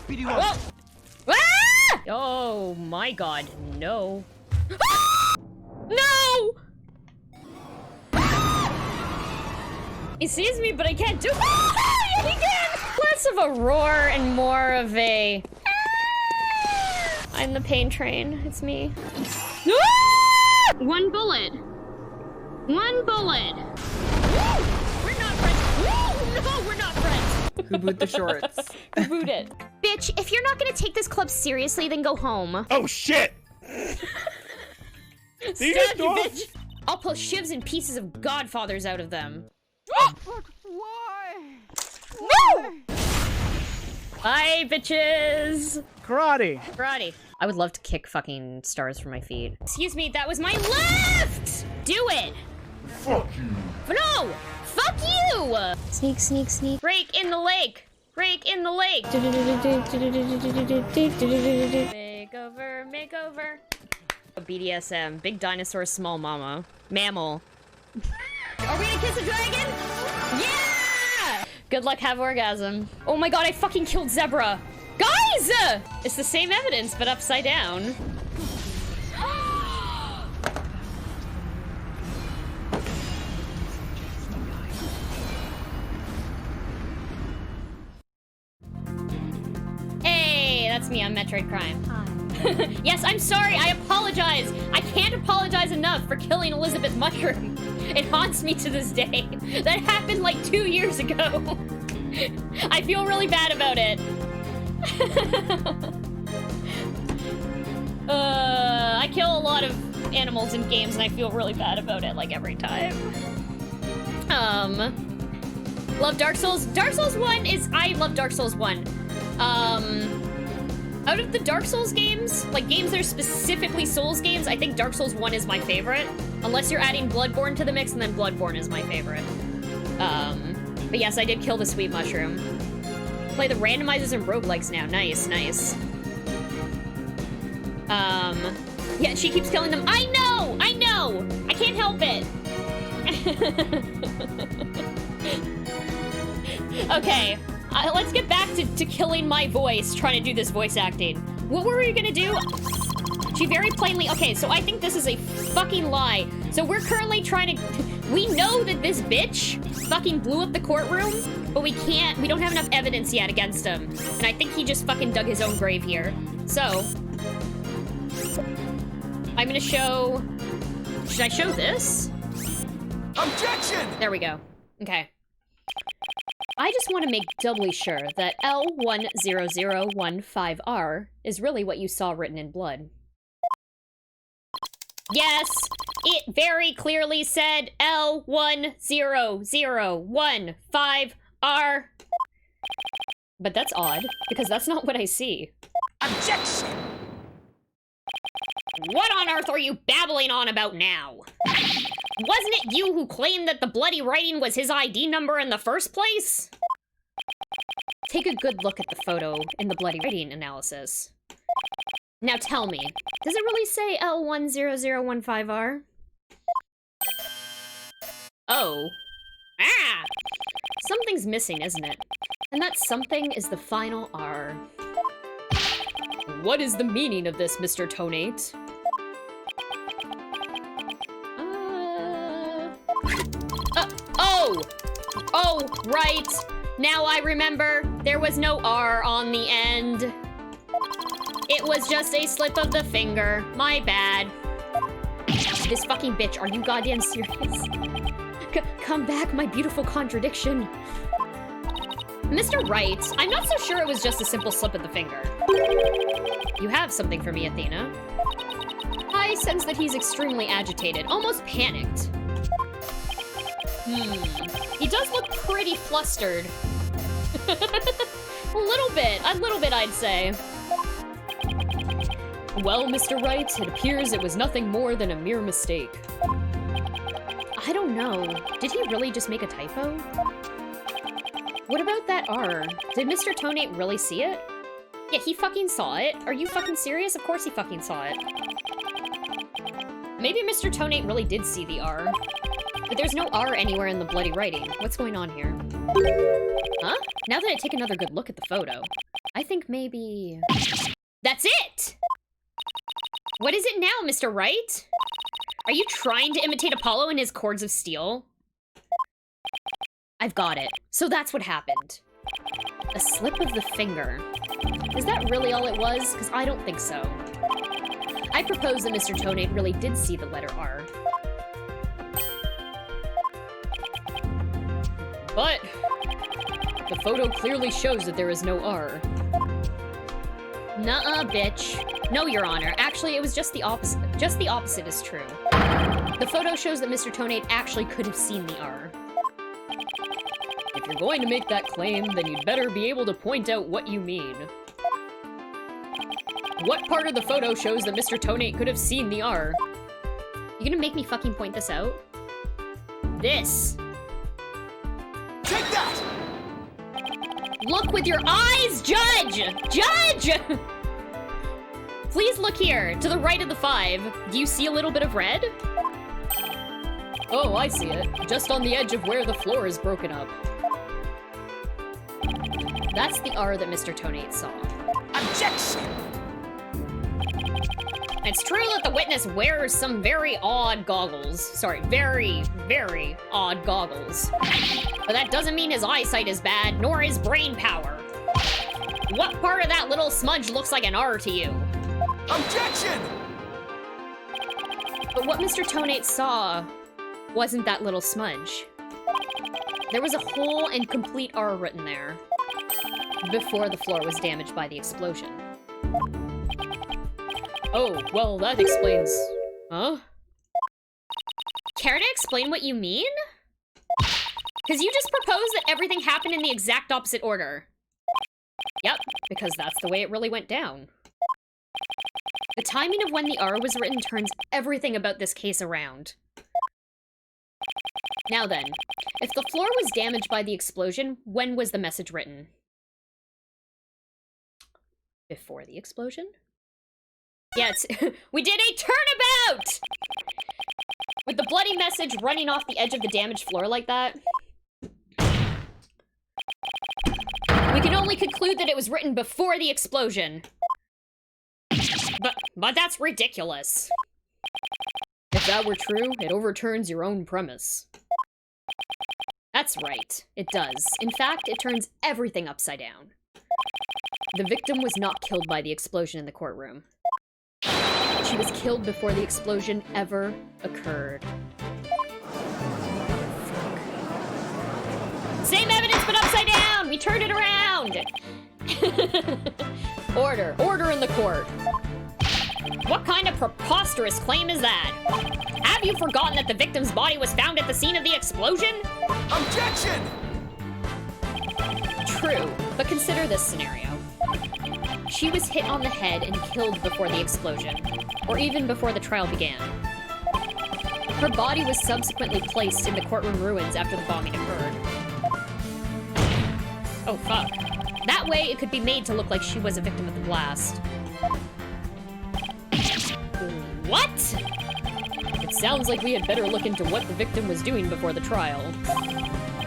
Whoa! Ah! Oh my god, no. No! He sees me, but I can't do it. He can! Less of a roar and more of a... I'm the pain train. It's me. One bullet. One bullet. We're not friends. No, we're not friends. Who boot the shorts? Who boot it? Bitch, if you're not gonna take this club seriously, then go home. Oh shit! Stab you, bitch! I'll pull shivs and pieces of godfathers out of them. Why? No! Bye, bitches! Karate! Karate. I would love to kick fucking stars from my feet. Excuse me, that was my left! Do it! Fuck you! No! Fuck you! Sneak, sneak, sneak. Break in the lake! Break in the lake! Makeover, makeover. BDSM. Big dinosaur, small mama. Mammal. Are we gonna kiss a dragon? Yeah! Good luck, have orgasm. Oh my god, I fucking killed Zebra. Guys! It's the same evidence, but upside down. Hey, that's me on Metroid Prime. Hi. Yes, I'm sorry, I apologize. I can't apologize enough for killing Elizabeth Mushroom. It haunts me to this day. That happened like 2 years ago. I feel really bad about it. I kill a lot of animals in games and I feel really bad about it, like, every time. Love Dark Souls. Dark Souls 1 is... I love Dark Souls 1. Out of the Dark Souls games, like games that are specifically Souls games, I think Dark Souls 1 is my favorite. Unless you're adding Bloodborne to the mix, and then Bloodborne is my favorite. But yes, I did kill the sweet mushroom. Play the randomizers and roguelikes now. Nice, nice. Yeah, she keeps killing them. I know! I know! I can't help it! Okay. Let's get back to killing my voice, trying to do this voice acting. What were we gonna do? She very plainly... Okay, so I think this is a fucking lie. So we're currently trying to... We know that this bitch fucking blew up the courtroom, but we don't have enough evidence yet against him. And I think he just fucking dug his own grave here. So... I'm gonna show... Should I show this? Objection! There we go. Okay. I just want to make doubly sure that L10015R is really what you saw written in blood. Yes, it very clearly said L10015R. But that's odd, because that's not what I see. Objection! What on earth are you babbling on about now? Wasn't it you who claimed that the bloody writing was his ID number in the first place? Take a good look at the photo in the bloody writing analysis. Now tell me, does it really say L10015R? Oh. Ah! Something's missing, isn't it? And that something is the final R. What is the meaning of this, Mr. Tonate? Oh! Oh, right. Now I remember. There was no R on the end. It was just a slip of the finger. My bad. This fucking bitch, are you goddamn serious? Come back, my beautiful contradiction. Mr. Wright, I'm not so sure it was just a simple slip of the finger. You have something for me, Athena. I sense that he's extremely agitated, almost panicked. He does look pretty flustered. A little bit, I'd say. Well, Mr. Wright, it appears it was nothing more than a mere mistake. I don't know. Did he really just make a typo? What about that R? Did Mr. Tonate really see it? Yeah, he fucking saw it. Are you fucking serious? Of course he fucking saw it. Maybe Mr. Tonate really did see the R. But there's no R anywhere in the bloody writing. What's going on here? Huh? Now that I take another good look at the photo, I think maybe... That's it! What is it now, Mr. Wright? Are you trying to imitate Apollo in his chords of steel? I've got it. So that's what happened. A slip of the finger. Is that really all it was? Because I don't think so. I propose that Mr. Tonate really did see the letter R. But the photo clearly shows that there is no R. Nuh-uh, bitch. No, Your Honor. Actually, it was just the opposite. Just the opposite is true. The photo shows that Mr. Tonate actually could have seen the R. If you're going to make that claim, then you'd better be able to point out what you mean. What part of the photo shows that Mr. Tonate could have seen the R? You gonna make me fucking point this out? This. Take that! Look with your eyes, Judge! Judge! Please look here, to the right of the 5. Do you see a little bit of red? Oh, I see it. Just on the edge of where the floor is broken up. That's the R that Mr. Tonate saw. Objection! It's true that the witness wears some very odd goggles. Sorry, very, very odd goggles. But that doesn't mean his eyesight is bad, nor his brain power. What part of that little smudge looks like an R to you? Objection! But what Mr. Tonate saw wasn't that little smudge. There was a whole and complete R written there before the floor was damaged by the explosion. Oh, well, that explains... Huh? Care to explain what you mean? Because you just proposed that everything happened in the exact opposite order. Yep, because that's the way it really went down. The timing of when the R was written turns everything about this case around. Now then, if the floor was damaged by the explosion, when was the message written? Before the explosion? Yeah, we did a turnabout! With the bloody message running off the edge of the damaged floor like that. We can only conclude that it was written before the explosion. But that's ridiculous. If that were true, it overturns your own premise. That's right, it does. In fact, it turns everything upside down. The victim was not killed by the explosion in the courtroom. She was killed before the explosion ever occurred. Fuck. Same evidence, but upside down! We turned it around! Order in the court. What kind of preposterous claim is that? Have you forgotten that the victim's body was found at the scene of the explosion? Objection! True, but consider this scenario. She was hit on the head and killed before the explosion, or even before the trial began. Her body was subsequently placed in the courtroom ruins after the bombing occurred. Oh, fuck. That way, it could be made to look like she was a victim of the blast. What? It sounds like we had better look into what the victim was doing before the trial.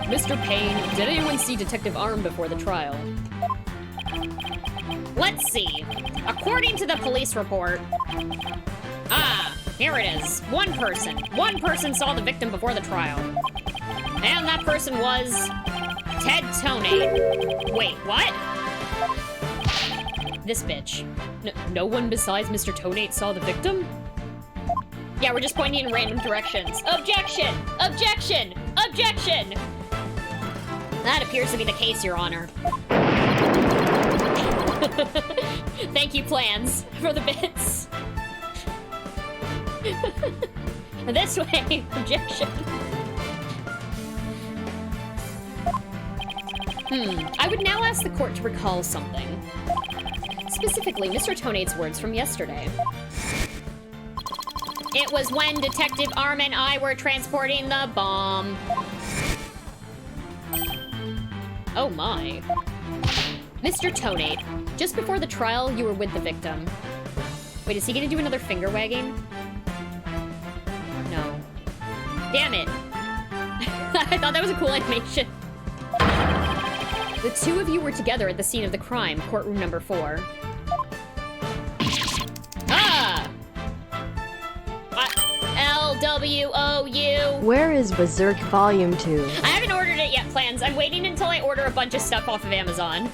Mr. Payne, did anyone see Detective Arm before the trial? Let's see. According to the police report... Ah, here it is. One person. One person saw the victim before the trial. And that person was... Ted Tonate. Wait, what? This bitch. No one besides Mr. Tonate saw the victim? Yeah, we're just pointing in random directions. Objection! Objection! Objection! That appears to be the case, Your Honor. Thank you, plans, for the bits. This way, objection. I would now ask the court to recall something. Specifically, Mr. Tonate's words from yesterday. It was when Detective Arm and I were transporting the bomb. Oh my. Mr. Tonate, just before the trial, you were with the victim. Wait, is he gonna do another finger wagging? No. Damn it. I thought that was a cool animation. The two of you were together at the scene of the crime, courtroom number 4. Ah! LWOU. Where is Berserk Volume 2? I haven't ordered it yet, Plans. I'm waiting until I order a bunch of stuff off of Amazon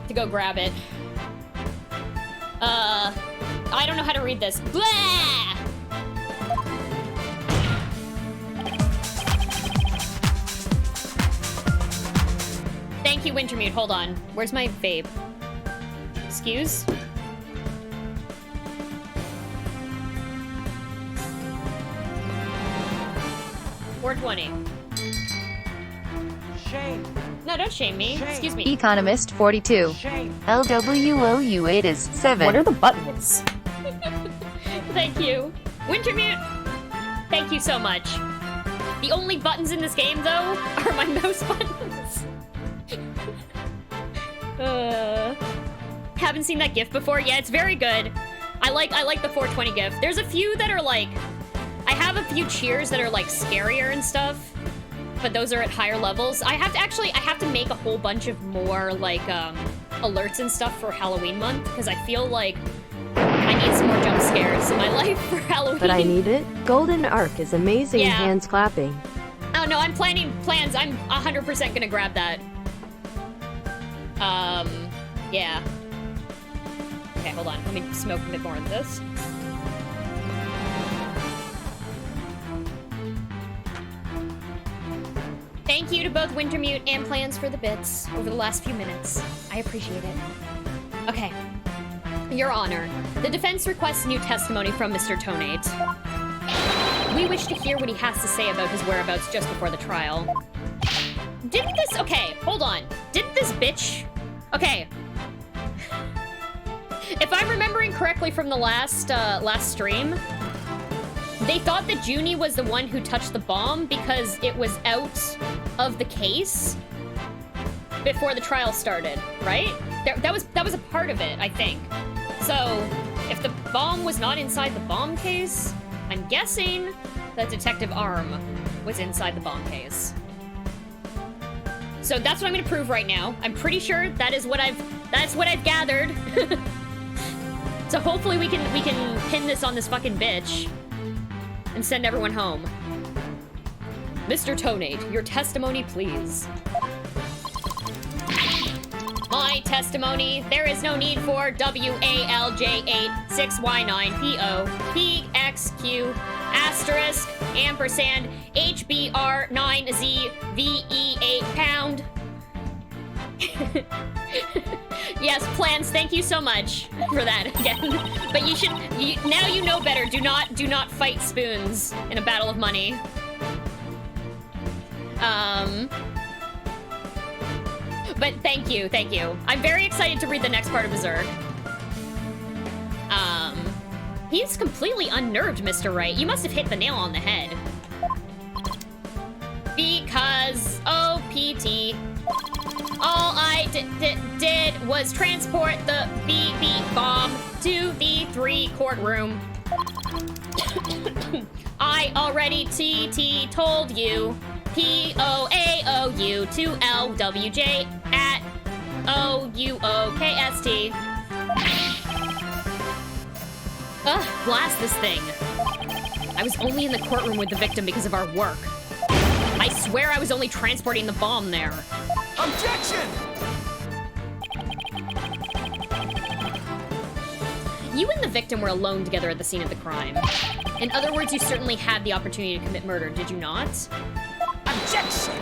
to go grab it. I don't know how to read this. Blah! Thank you, Wintermute. Hold on. Where's my vape? Excuse? $4.20. Shame. No, don't shame me. Shame. Excuse me. Economist 42. Shame. LWOU8 is 7. What are the buttons? Thank you. Wintermute, thank you so much. The only buttons in this game, though, are my mouse buttons. Haven't seen that GIF before. Yeah, it's very good. I like the 420 GIF. There's a few that are like, I have a few cheers that are like scarier and stuff, but those are at higher levels. I have to make a whole bunch of more like alerts and stuff for Halloween month because I feel like I need some more jump scares in my life for Halloween. But I need it. Golden Arc is amazing. Yeah. Hands clapping. Oh no, I'm planning plans. I'm 100% gonna grab that. Yeah. Okay, hold on. Let me smoke a bit more of this. Thank you to both Wintermute and Plans for the bits over the last few minutes. I appreciate it. Okay. Your Honor, the defense requests new testimony from Mr. Tonate. We wish to hear what he has to say about his whereabouts just before the trial. Didn't this... Okay, hold on. Didn't this bitch... Okay. If I'm remembering correctly from the last stream, they thought that Junie was the one who touched the bomb because it was out of the case before the trial started, right? That was a part of it, I think. So, if the bomb was not inside the bomb case, I'm guessing that Detective Arm was inside the bomb case. So that's what I'm gonna prove right now. I'm pretty sure that's what I've gathered. So hopefully we can pin this on this fucking bitch and send everyone home. Mr. Tonate, your testimony, please. My testimony, there is no need for WALJ86Y9PO PXQ *ampersand HBR9ZVE8 pound. Yes, Plans, thank you so much for that again. But now you know better. Do not fight spoons in a battle of money. But thank you. I'm very excited to read the next part of Berserk. He's completely unnerved, Mr. Wright. You must have hit the nail on the head. Because OPT. All I did was transport the BB bomb to the 3 courtroom. I already told you. POAOU to LWJ at OUOKST. Ugh, blast this thing. I was only in the courtroom with the victim because of our work. I swear I was only transporting the bomb there. Objection! You and the victim were alone together at the scene of the crime. In other words, you certainly had the opportunity to commit murder, did you not? Objection!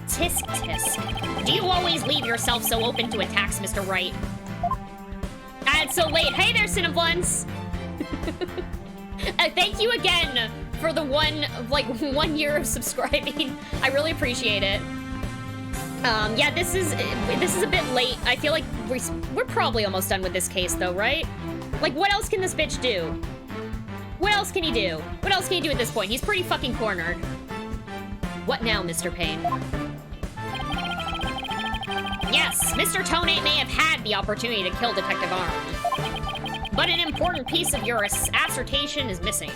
Tisk tisk. Do you always leave yourself so open to attacks, Mr. Wright? It's so late. Hey there, Cineblunts! Thank you again for the 1 year of subscribing. I really appreciate it. Yeah, this is a bit late. I feel like we're probably almost done with this case, though, right? Like, what else can this bitch do? What else can he do? What else can he do at this point? He's pretty fucking cornered. What now, Mr. Payne? Yes, Mr. Tonate may have had the opportunity to kill Detective Arm, but an important piece of your assertion is missing.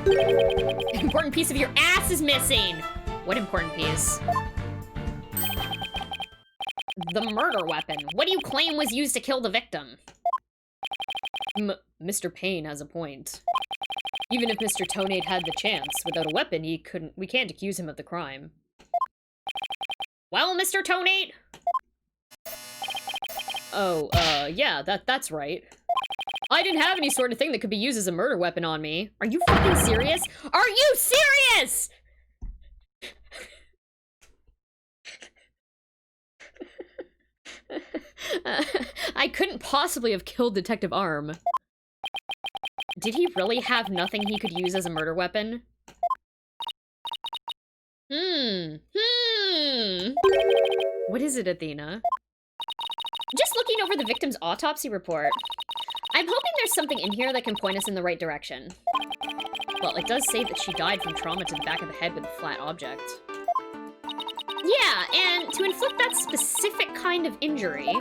An important piece of your ass is missing! What important piece? The murder weapon. What do you claim was used to kill the victim? Mr. Payne has a point. Even if Mr. Tonate had the chance, without a weapon, we can't accuse him of the crime. Well, Mr. Tonate? Oh, yeah, that's right. I didn't have any sort of thing that could be used as a murder weapon on me. Are you fucking serious? Are you serious?! I couldn't possibly have killed Detective Arm. Did he really have nothing he could use as a murder weapon? What is it, Athena? Just looking over the victim's autopsy report. I'm hoping there's something in here that can point us in the right direction. Well, it does say that she died from trauma to the back of the head with a flat object. Yeah, and to inflict that specific kind of injury,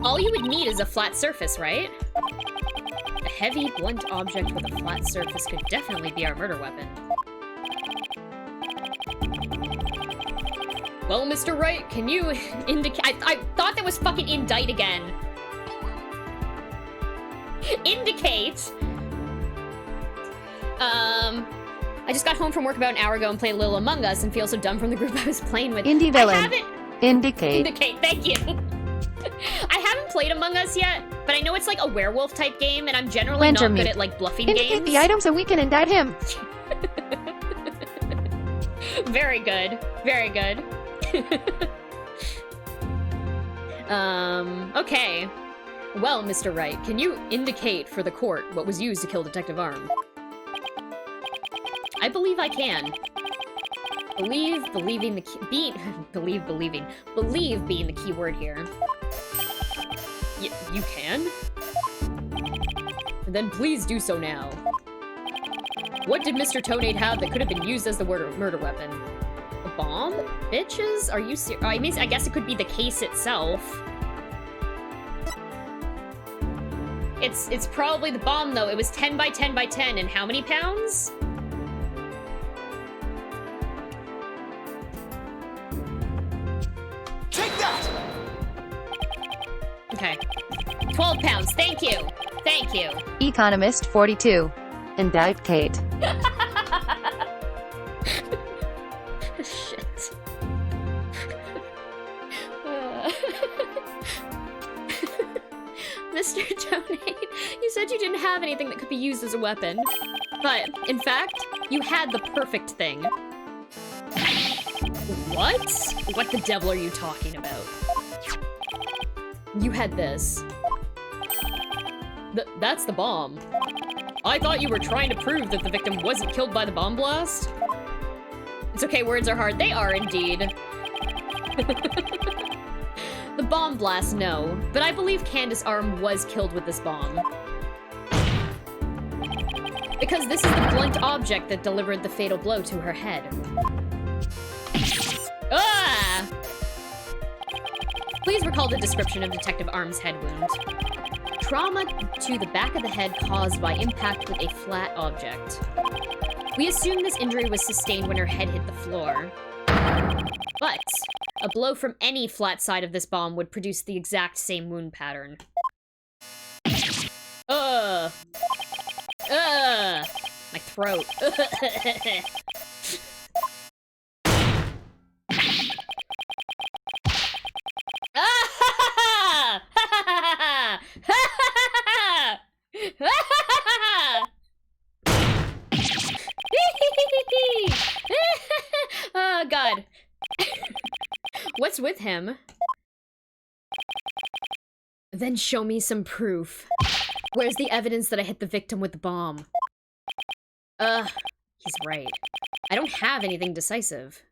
all you would need is a flat surface, right? A heavy, blunt object with a flat surface could definitely be our murder weapon. Well, Mr. Wright, can you indicate— I thought that was fucking indict again. Indicate! I just got home from work about an hour ago and played a little Among Us and feel so dumb from the group I was playing with. Indie villain. I haven't— Indicate. Indicate, thank you. I haven't played Among Us yet, but I know it's like a werewolf type game, and I'm generally Winter not good meat. at like bluffing Indicate games. the item so we can indict him. Very good. Very good. Okay. Well, Mr. Wright, can you indicate for the court what was used to kill Detective Arm? I believe I can. Believe being the key word here. You can? Then please do so now. What did Mr. Tonate have that could have been used as the murder weapon? A bomb? Bitches? Are you serious? I guess it could be the case itself. It's probably the bomb, though. It was 10 by 10 by 10, and how many pounds? Take that! Okay. 12 pounds. Thank you. Thank you. Economist 42. Indict Kate. Shit. Mr. Tonate, you said you didn't have anything that could be used as a weapon. But, in fact, you had the perfect thing. What? What the devil are you talking about? You had this. That's the bomb. I thought you were trying to prove that the victim wasn't killed by the bomb blast. It's okay, words are hard. They are indeed. The bomb blast, no. But I believe Candace Arm was killed with this bomb. Because this is the blunt object that delivered the fatal blow to her head. Ah! Please recall the description of Detective Arm's head wound. Trauma to the back of the head caused by impact with a flat object. We assume this injury was sustained when her head hit the floor. But a blow from any flat side of this bomb would produce the exact same wound pattern. My throat. Oh, God. What's with him? Then show me some proof. Where's the evidence that I hit the victim with the bomb? He's right. I don't have anything decisive.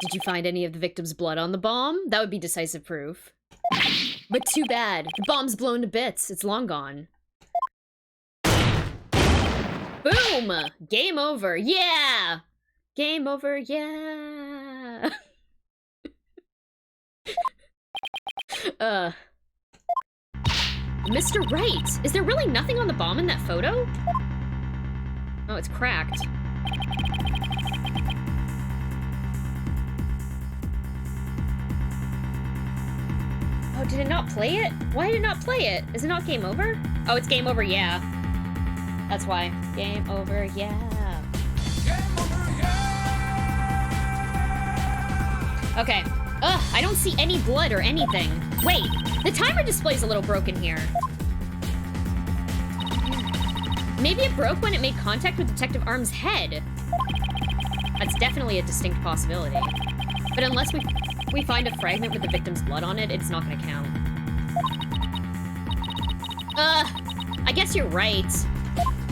Did you find any of the victim's blood on the bomb? That would be decisive proof. But too bad. The bomb's blown to bits. It's long gone. Boom! Game over. Yeah! Game over, yeah! Mr. Right! Is there really nothing on the bomb in that photo? Oh, it's cracked. Oh, did it not play it? Why did it not play it? Is it not game over? Oh, it's game over, yeah. That's why. Game over, yeah. Game over, yeah! Okay. Ugh, I don't see any blood or anything. Wait, the timer display's a little broken here. Maybe it broke when it made contact with Detective Arm's head. That's definitely a distinct possibility. But unless we find a fragment with the victim's blood on it, it's not gonna count. I guess you're right.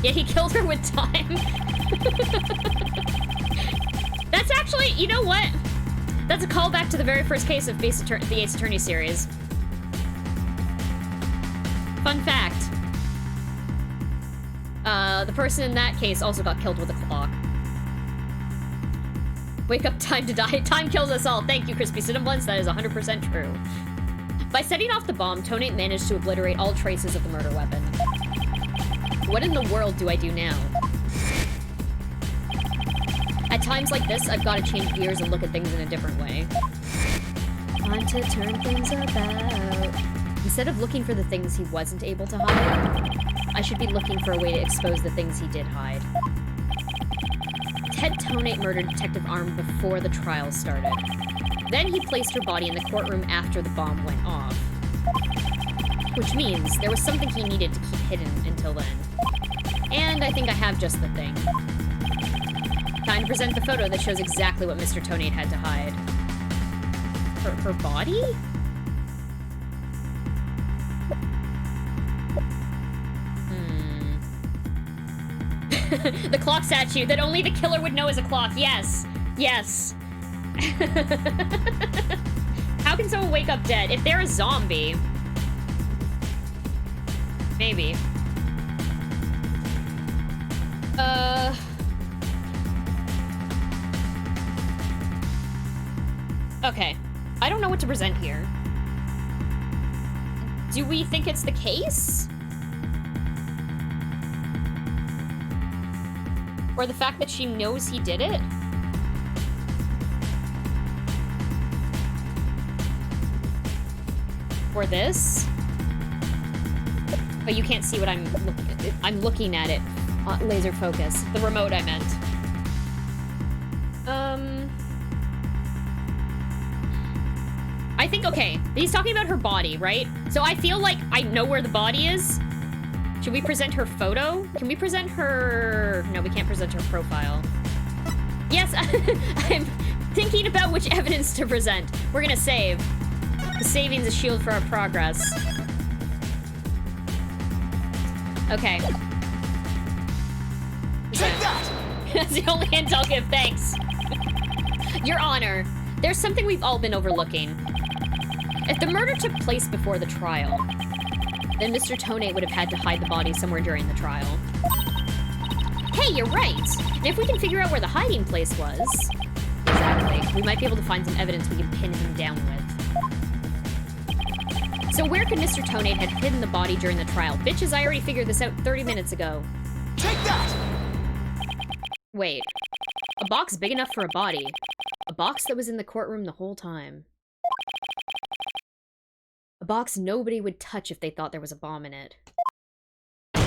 Yeah, he killed her with time. That's actually, you know what? That's a callback to the very first case of the Ace Attorney series. Fun fact. The person in that case also got killed with a clock. Wake up, time to die. Time kills us all. Thank you, Crispy Cinnamons. That is 100% true. By setting off the bomb, Tonate managed to obliterate all traces of the murder weapon. What in the world do I do now? At times like this, I've got to change gears and look at things in a different way. Time to turn things about. Instead of looking for the things he wasn't able to hide, I should be looking for a way to expose the things he did hide. Ted Tonate murdered Detective Arm before the trial started. Then he placed her body in the courtroom after the bomb went off. Which means there was something he needed to keep hidden until then. And I think I have just the thing. Time to present the photo that shows exactly what Mr. Tonate had to hide. Her body? The clock statue that only the killer would know is a clock. Yes. Yes. How can someone wake up dead? If they're a zombie. Maybe. Okay. I don't know what to present here. Do we think it's the case? Or the fact that she knows he did it? Or this? But you can't see what I'm looking at. I'm looking at it. Laser focus. The remote, I meant. I think, okay, he's talking about her body, right? So I feel like I know where the body is. Should we present her photo? Can we present her... No, we can't present her profile. Yes, I'm thinking about which evidence to present. We're gonna save. The saving's a shield for our progress. Okay. Take that! That's the only hint I'll give, thanks. Your Honor, there's something we've all been overlooking. If the murder took place before the trial, then Mr. Tonate would have had to hide the body somewhere during the trial. Hey, you're right! And if we can figure out where the hiding place was... Exactly. We might be able to find some evidence we can pin him down with. So where could Mr. Tonate have hidden the body during the trial? Bitches, I already figured this out 30 minutes ago. Take that! Wait. A box big enough for a body. A box that was in the courtroom the whole time. A box nobody would touch if they thought there was a bomb in it. He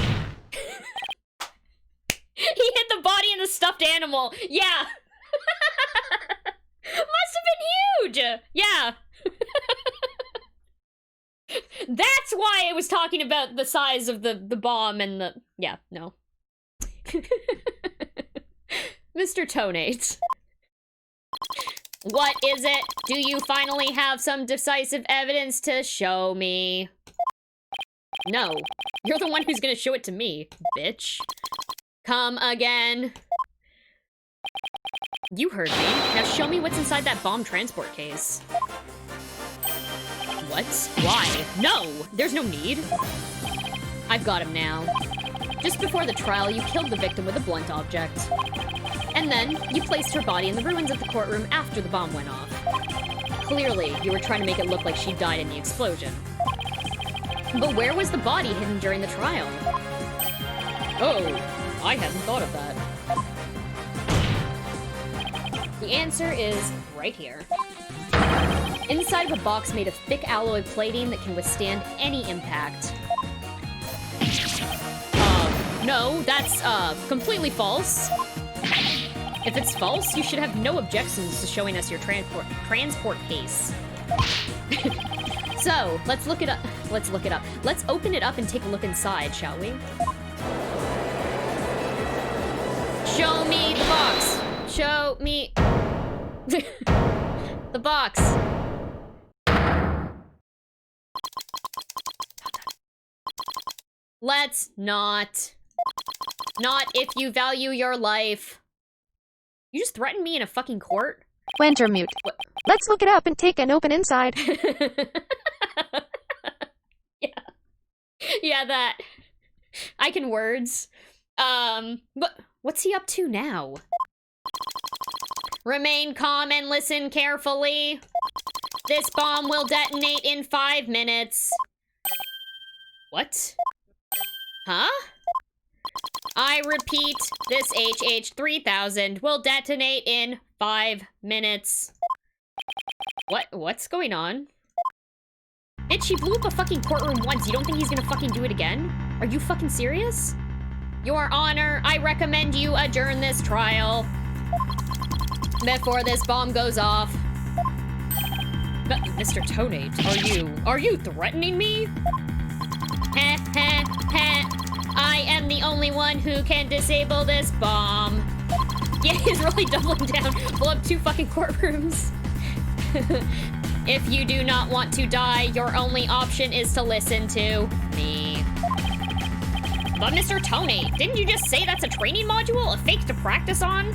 hit the body in the stuffed animal! Yeah! Must have been huge! Yeah! That's why it was talking about the size of the bomb and the... Yeah, no. Mr. Tonate. What is it? Do you finally have some decisive evidence to show me? No. You're the one who's gonna show it to me, bitch. Come again. You heard me. Now show me what's inside that bomb transport case. What? Why? No! There's no need. I've got him now. Just before the trial, you killed the victim with a blunt object. And then, you placed her body in the ruins of the courtroom after the bomb went off. Clearly, you were trying to make it look like she died in the explosion. But where was the body hidden during the trial? Oh, I hadn't thought of that. The answer is right here. Inside of a box made of thick alloy plating that can withstand any impact. No, that's, completely false. If it's false, you should have no objections to showing us your transport case. So, let's look it up. Let's look it up. Let's open it up and take a look inside, shall we? Show me the box. Show me the box. Let's not. Not if you value your life. You just threatened me in a fucking court? Wintermute. What? Let's look it up and take an open inside. Yeah. Yeah, that. I can words. But what's he up to now? Remain calm and listen carefully. This bomb will detonate in 5 minutes. What? Huh? I repeat, this HH-3000 will detonate in 5 minutes. What's going on? Bitch, she blew up a fucking courtroom once. You don't think he's gonna fucking do it again? Are you fucking serious? Your Honor, I recommend you adjourn this trial before this bomb goes off. Mr. Tonate, are you threatening me? Heh heh heh. I am the only one who can disable this bomb. Yeah, he's really doubling down. Blow up 2 fucking courtrooms. If you do not want to die, your only option is to listen to me. But Mr. Tonate, didn't you just say that's a training module? A fake to practice on?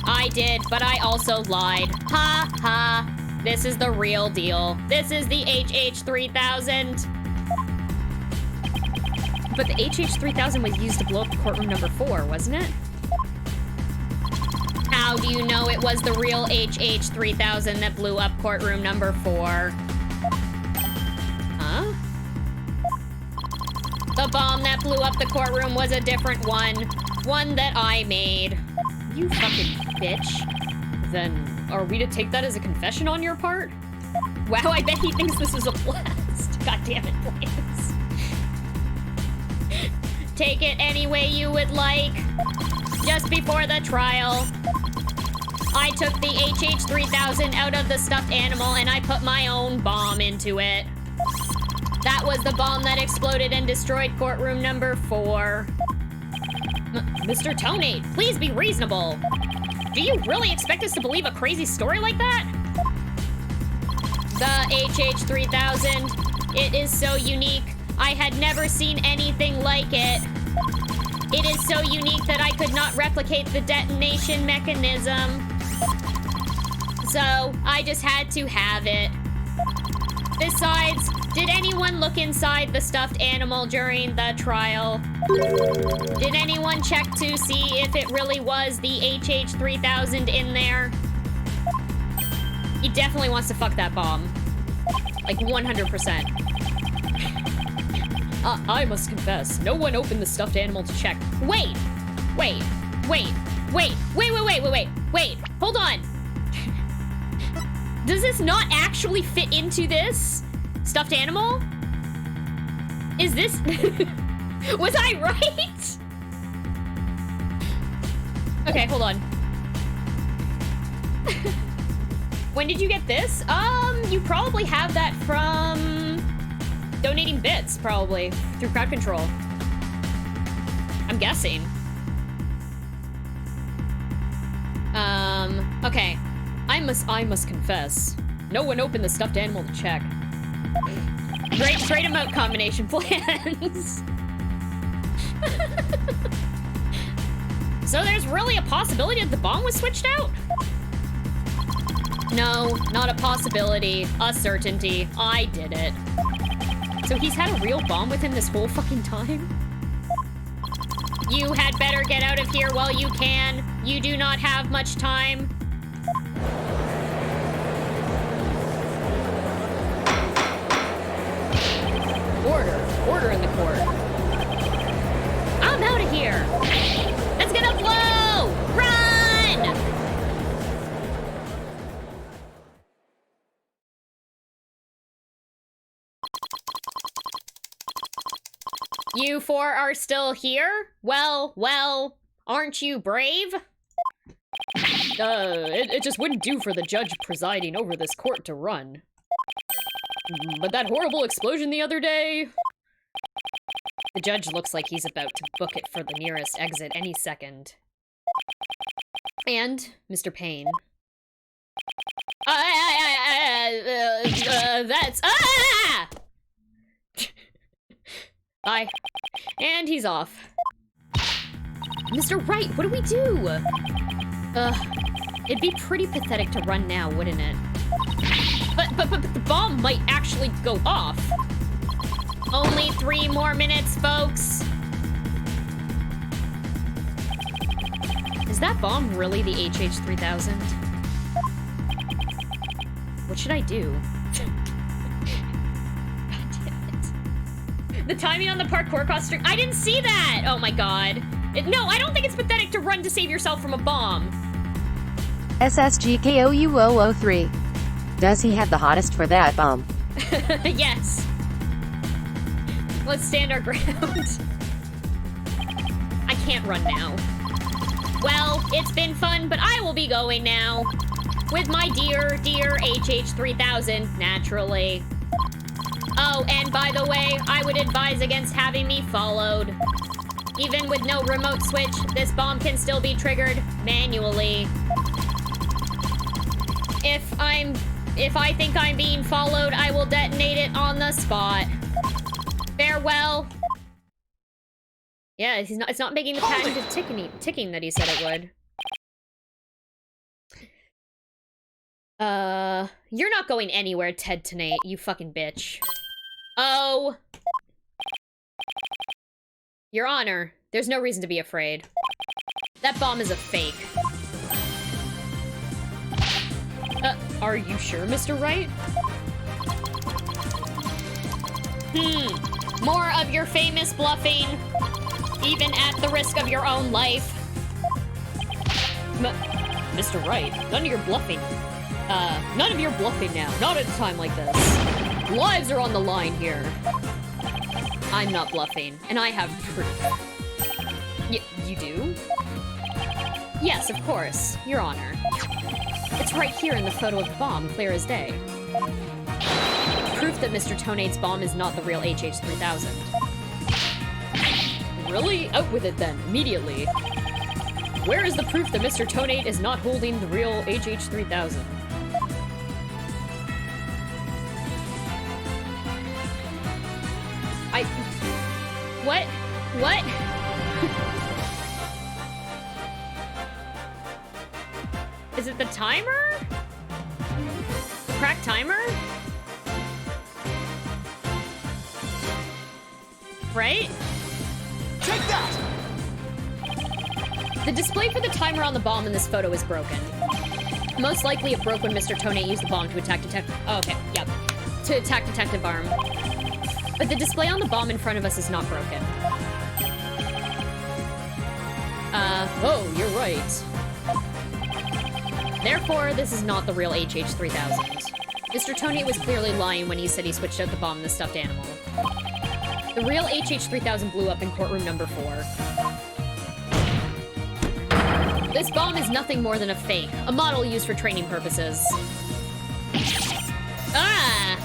I did, but I also lied. Ha ha. This is the real deal. This is the HH-3000. But the HH-3000 was used to blow up courtroom number 4, wasn't it? How do you know it was the real HH-3000 that blew up courtroom number 4? Huh? The bomb that blew up the courtroom was a different one. One that I made. You fucking bitch. Then, are we to take that as a confession on your part? Wow, I bet he thinks this is a blast. God damn it, Blaze. Take it any way you would like. Just before the trial, I took the HH-3000 out of the stuffed animal and I put my own bomb into it. That was the bomb that exploded and destroyed courtroom number 4. Mr. Tonate, please be reasonable. Do you really expect us to believe a crazy story like that? The HH-3000, it is so unique. I had never seen anything like it. It is so unique that I could not replicate the detonation mechanism. So, I just had to have it. Besides, did anyone look inside the stuffed animal during the trial? Did anyone check to see if it really was the HH-3000 in there? He definitely wants to fuck that bomb. Like 100%. I must confess, no one opened the stuffed animal to check. Wait, hold on. Does this not actually fit into this stuffed animal? Is this, was I right? Okay, hold on. When did you get this? You probably have that from donating bits, probably, through crowd control. I'm guessing. Okay. I must confess. No one opened the stuffed animal to check. Great emote combination plans. So there's really a possibility that the bomb was switched out? No, not a possibility. A certainty. I did it. So he's had a real bomb with him this whole fucking time? You had better get out of here while you can. You do not have much time. Order in the court. I'm out of here. It's gonna blow! Run! You four are still here? Well, aren't you brave? It just wouldn't do for the judge presiding over this court to run. But that horrible explosion the other day... The judge looks like he's about to book it for the nearest exit any second. And, Mr. Payne. That's... Ah! Bye. And he's off. Mr. Wright, what do we do? It'd be pretty pathetic to run now, wouldn't it? But the bomb might actually go off. Only 3 more minutes, folks. Is that bomb really the HH-3000? What should I do? God damn it. The timing on the parkour costume. I didn't see that! Oh my god. No, I don't think it's pathetic to run to save yourself from a bomb. SSGKOU003. Does he have the hottest for that bomb? Yes. Let's stand our ground. I can't run now. Well, it's been fun, but I will be going now. With my dear HH-3000, naturally. Oh, and by the way, I would advise against having me followed. Even with no remote switch, this bomb can still be triggered manually. If I think I'm being followed, I will detonate it on the spot. Farewell. Yeah, it's not making the patented ticking that he said it would. You're not going anywhere, Ted Tenate, you fucking bitch. Oh. Your Honor, there's no reason to be afraid. That bomb is a fake. Are you sure, Mr. Wright? More of your famous bluffing, even at the risk of your own life. Mr. Wright, none of your bluffing. None of your bluffing now. Not at a time like this. Lives are on the line here. I'm not bluffing, and I have proof. You do? Yes, of course, Your Honor. It's right here in the photo of the bomb, clear as day. Proof that Mr. Tonate's bomb is not the real HH-3000. Really? Out with it then, immediately. Where is the proof that Mr. Tonate is not holding the real HH-3000? What? What? Is it the timer? Crack timer? Right? Take that! The display for the timer on the bomb in this photo is broken. Most likely it broke when Mr. Tonate used the bomb to attack Detective... Oh, okay, yep. To attack Detective Arm. But the display on the bomb in front of us is not broken. Oh, you're right. Therefore, this is not the real HH-3000. Mr. Tonate was clearly lying when he said he switched out the bomb in the stuffed animal. The real HH-3000 blew up in courtroom number 4. This bomb is nothing more than a fake, a model used for training purposes. Ah!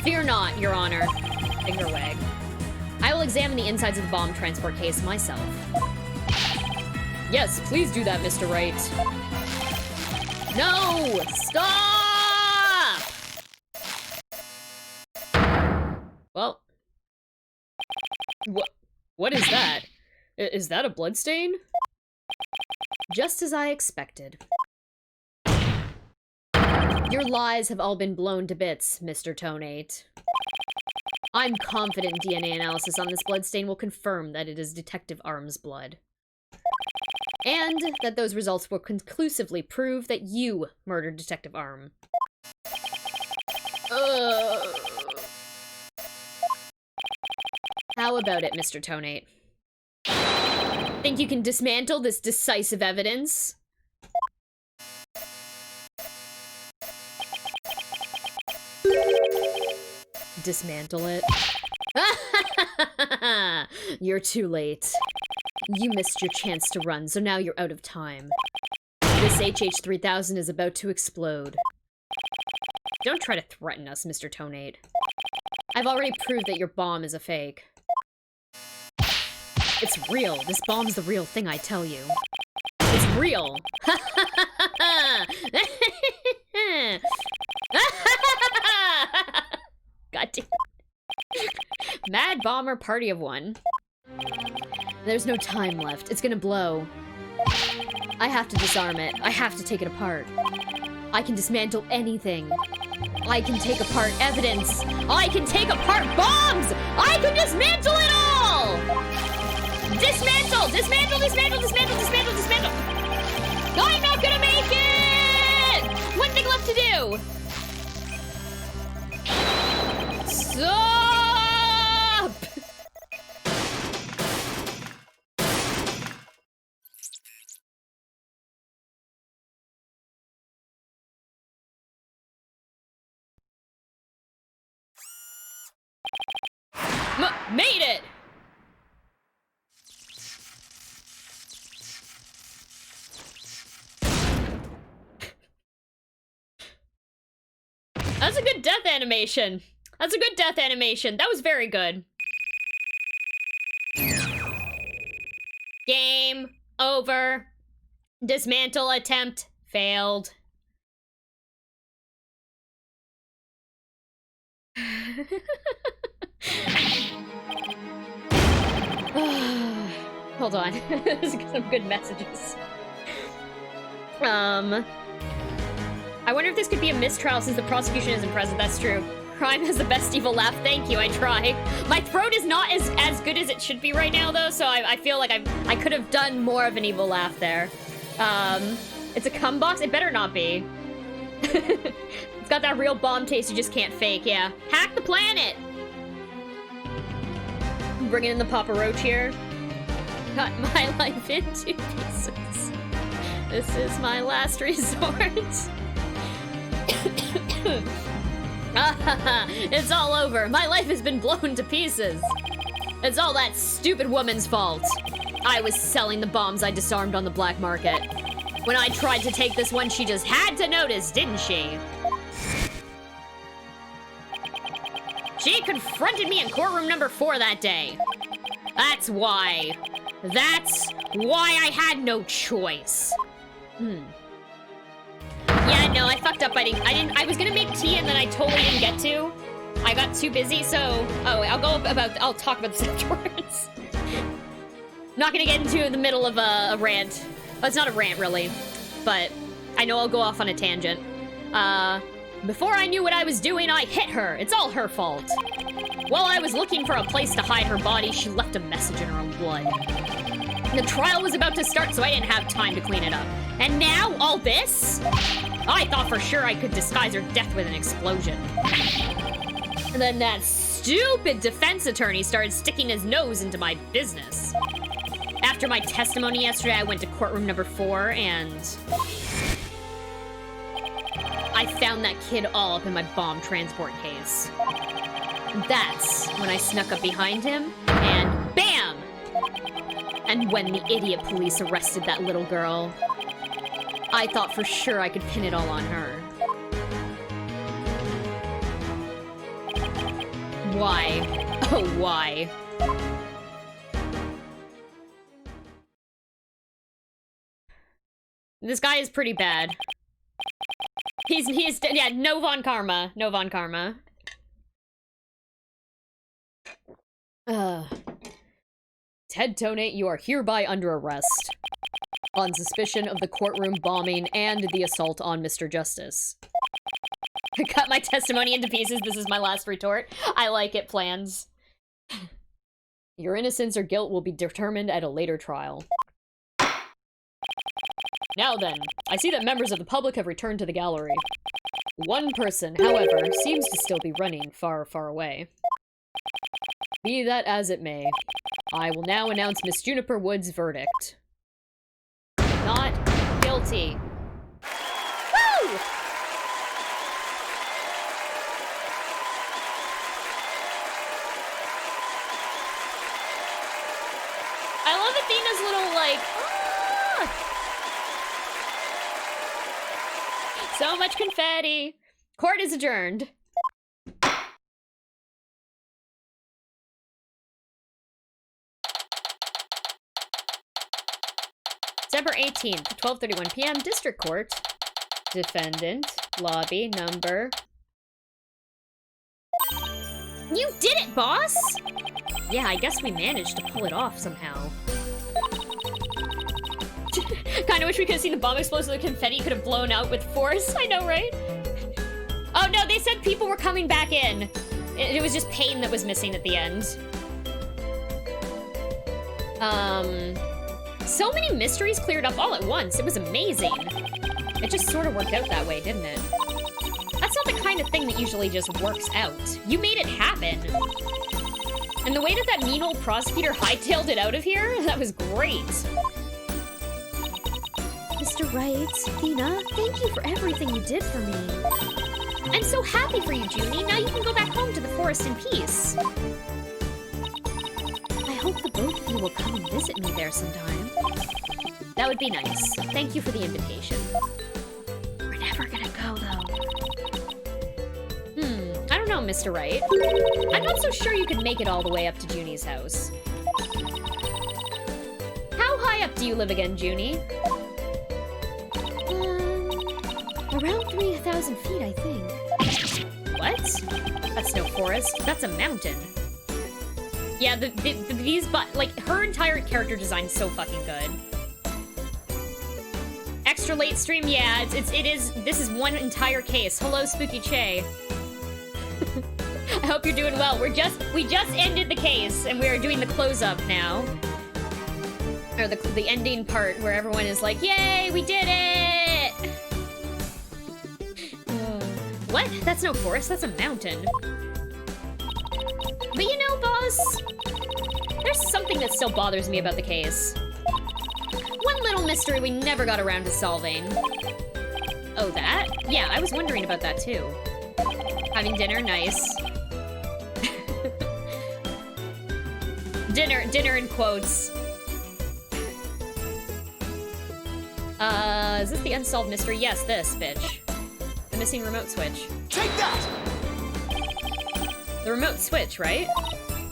Fear not, Your Honor. Finger wag. I will examine the insides of the bomb transport case myself. Yes, please do that, Mr. Wright. No! Stop! Well. What is that? Is that a bloodstain? Just as I expected. Your lies have all been blown to bits, Mr. Tonate. I'm confident DNA analysis on this bloodstain will confirm that it is Detective Arm's blood. And that those results will conclusively prove that you murdered Detective Arm. How about it, Mr. Tonate? Think you can dismantle this decisive evidence? Dismantle it. You're too late. You missed your chance to run, so now you're out of time. This HH-3000 is about to explode. Don't try to threaten us, Mr. Tonate. I've already proved that your bomb is a fake. It's real. This bomb's the real thing, I tell you. It's real. God damn. Mad Bomber Party of One. There's no time left. It's gonna blow. I have to disarm it. I have to take it apart. I can dismantle anything. I can take apart evidence. I can take apart bombs! I can dismantle it all! Dismantle! Dismantle, dismantle, dismantle, dismantle, dismantle! I'm not gonna make it! One thing left to do! Stop! Made it! That's a good death animation. That's a good death animation. That was very good. Game over. Dismantle attempt failed. Hold on. There's some good messages. I wonder if this could be a mistrial since the prosecution isn't present. That's true. Crime has the best evil laugh. Thank you, I try. My throat is not as good as it should be right now, though, so I feel like I could have done more of an evil laugh there. It's a cum box? It better not be. It's got that real bomb taste you just can't fake, yeah. Hack the planet! I'm bringing in the Papa Roach here. Cut my life into pieces. This is my last resort. It's all over. My life has been blown to pieces. It's all that stupid woman's fault. I was selling the bombs I disarmed on the black market. When I tried to take this one, she just had to notice, didn't she? She confronted me in courtroom number 4 that day. That's why. That's why I had no choice. Yeah, no, I fucked up. I was gonna make tea and then I totally didn't get to. I got too busy, so... Oh, I'll talk about this afterwards. Not gonna get into the middle of a rant. Well, it's not a rant, really. But I know I'll go off on a tangent. Before I knew what I was doing, I hit her. It's all her fault. While I was looking for a place to hide her body, she left a message in her own blood. The trial was about to start, so I didn't have time to clean it up. And now, all this? I thought for sure I could disguise her death with an explosion. And then that stupid defense attorney started sticking his nose into my business. After my testimony yesterday, I went to courtroom number 4, and... I found that kid all up in my bomb transport case. That's when I snuck up behind him, and BAM! And when the idiot police arrested that little girl, I thought for sure I could pin it all on her. Why? Oh, why? This guy is pretty bad. Yeah, no Von Karma. No Von Karma. Ted Tonate, you are hereby under arrest. On suspicion of the courtroom bombing and the assault on Mr. Justice. Cut my testimony into pieces. This is my last retort. I like it, plans. Your innocence or guilt will be determined at a later trial. Now then, I see that members of the public have returned to the gallery. One person, however, seems to still be running far, far away. Be that as it may, I will now announce Miss Juniper Wood's verdict. Not guilty. Woo! I love Athena's little, like, ah! So much confetti. Court is adjourned. December 18th, 12:31 p.m., District Court. Defendant, lobby, number... You did it, boss! Yeah, I guess we managed to pull it off somehow. Kinda wish we could have seen the bomb explode so the confetti could have blown out with force. I know, right? Oh no, they said people were coming back in. It was just pain that was missing at the end. So many mysteries cleared up all at once. It was amazing. It just sort of worked out that way, didn't it? That's not the kind of thing that usually just works out. You made it happen. And the way that that mean old prosecutor hightailed it out of here, that was great. Mr. Wright, Athena, thank you for everything you did for me. I'm so happy for you, Junie. Now you can go back home to the forest in peace. I hope the both of you will come and visit me there sometime. That would be nice. Thank you for the invitation. We're never gonna go, though. I don't know, Mr. Wright. I'm not so sure you could make it all the way up to Junie's house. How high up do you live again, Junie? Around 3,000 feet, I think. What? That's no forest. That's a mountain. Yeah, her entire character design is so fucking good. Extra late stream, yeah, this is one entire case. Hello, Spooky Che. I hope you're doing well. We just ended the case, and we are doing the close-up now. Or the ending part where everyone is like, yay, we did it! What? That's no forest, that's a mountain. But you know, boss, there's something that still bothers me about the case. One little mystery we never got around to solving. Oh, that? Yeah, I was wondering about that too. Having dinner, nice. Dinner in quotes. Is this the unsolved mystery? Yes, this, bitch. The missing remote switch. Take that! The remote switch, right?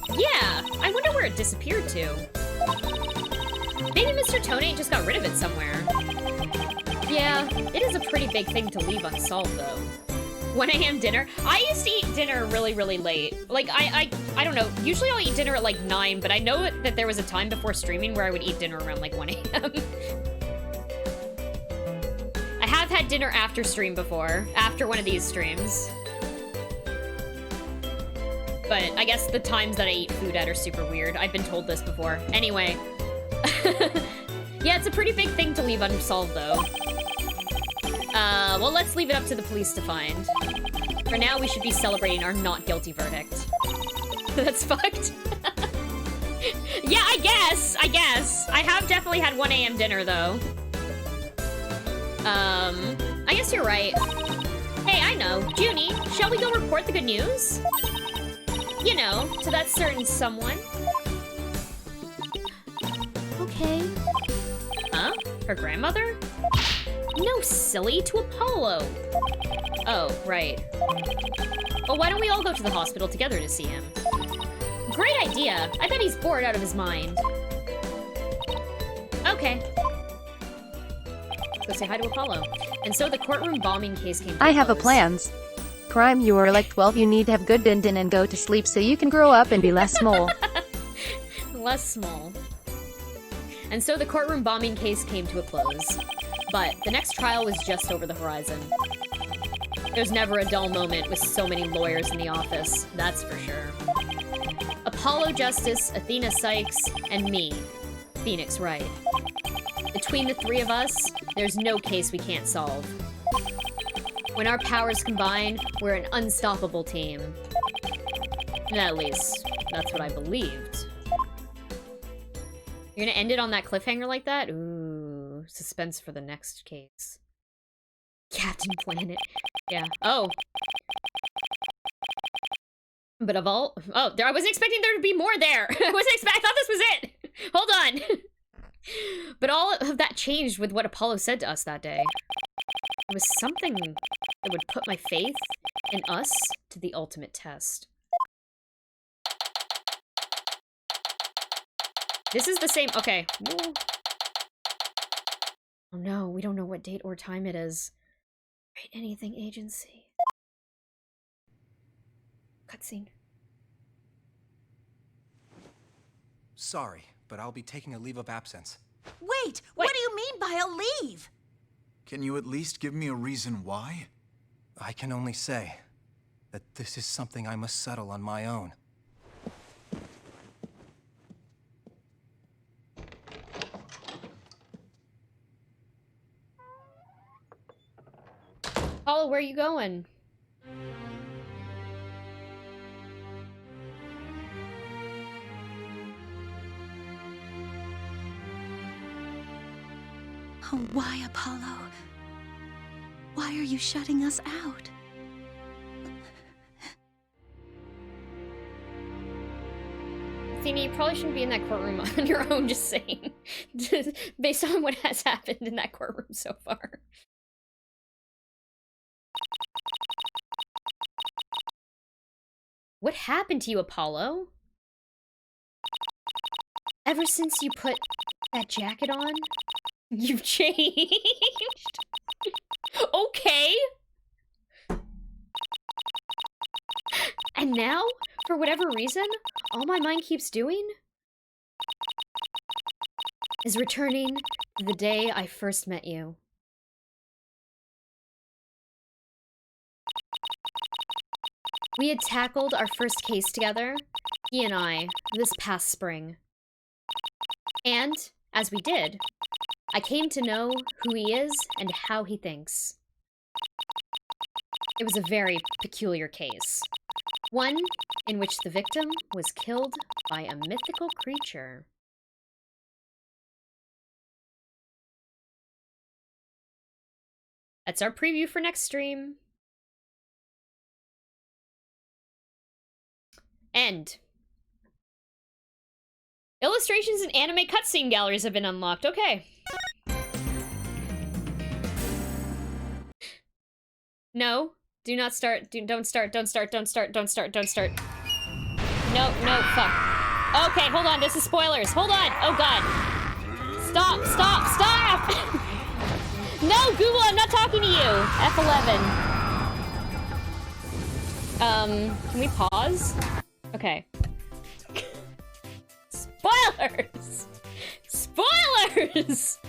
Yeah, I wonder where it disappeared to. Maybe Mr. Tonate just got rid of it somewhere. Yeah, it is a pretty big thing to leave unsolved, though. 1 a.m. dinner? I used to eat dinner really, really late. Like, I don't know. Usually I'll eat dinner at, like, 9, but I know that there was a time before streaming where I would eat dinner around, like, 1 a.m. I have had dinner after stream before. After one of these streams. But I guess the times that I eat food at are super weird. I've been told this before. Anyway. Yeah, it's a pretty big thing to leave unsolved, though. Well, let's leave it up to the police to find. For now, we should be celebrating our not guilty verdict. That's fucked. Yeah, I guess. I have definitely had 1 a.m. dinner, though. I guess you're right. Hey, I know. Junie, shall we go report the good news? You know, to that certain someone. Okay. Huh? Her grandmother? No, silly, to Apollo. Oh, right. Well, why don't we all go to the hospital together to see him? Great idea. I bet he's bored out of his mind. Okay. Let's go say hi to Apollo. And so the courtroom bombing case came to I have a close. plans. Prime, you are like 12, you need to have good bindin and go to sleep so you can grow up and be less small. Less small. And so the courtroom bombing case came to a close. But the next trial was just over the horizon. There's never a dull moment with so many lawyers in the office, that's for sure. Apollo Justice, Athena Sykes, and me, Phoenix Wright. Between the three of us, there's no case we can't solve. When our powers combine, we're an unstoppable team. At least, that's what I believed. You're gonna end it on that cliffhanger like that? Ooh, suspense for the next case. Captain Planet. Yeah. Oh. But of all... Oh, I wasn't expecting there to be more there. I thought this was it. Hold on. But all of that changed with what Apollo said to us that day. It was something that would put my faith in us to the ultimate test. This is the same... Okay. Oh no, we don't know what date or time it is. Write anything, agency. Cutscene. Sorry, but I'll be taking a leave of absence. Wait, what do you mean by a leave? Can you at least give me a reason why? I can only say that this is something I must settle on my own. Paula, where are you going? Oh, why, Apollo? Why are you shutting us out? Athena, you probably shouldn't be in that courtroom on your own, just saying. Based on what has happened in that courtroom so far. What happened to you, Apollo? Ever since you put that jacket on, you've changed. Okay. And now, for whatever reason, all my mind keeps doing is returning to the day I first met you. We had tackled our first case together, he and I, this past spring. And, as we did, I came to know who he is and how he thinks. It was a very peculiar case. One in which the victim was killed by a mythical creature. That's our preview for next stream. End. Illustrations and anime cutscene galleries have been unlocked. Okay. No. Do not start. Don't start. Don't start. Don't start. Don't start. Don't start. No, no, fuck. Okay, hold on. This is spoilers. Hold on. Oh, God. Stop, stop, stop! No, Google, I'm not talking to you. F11. Can we pause? Okay. Spoilers! Spoilers!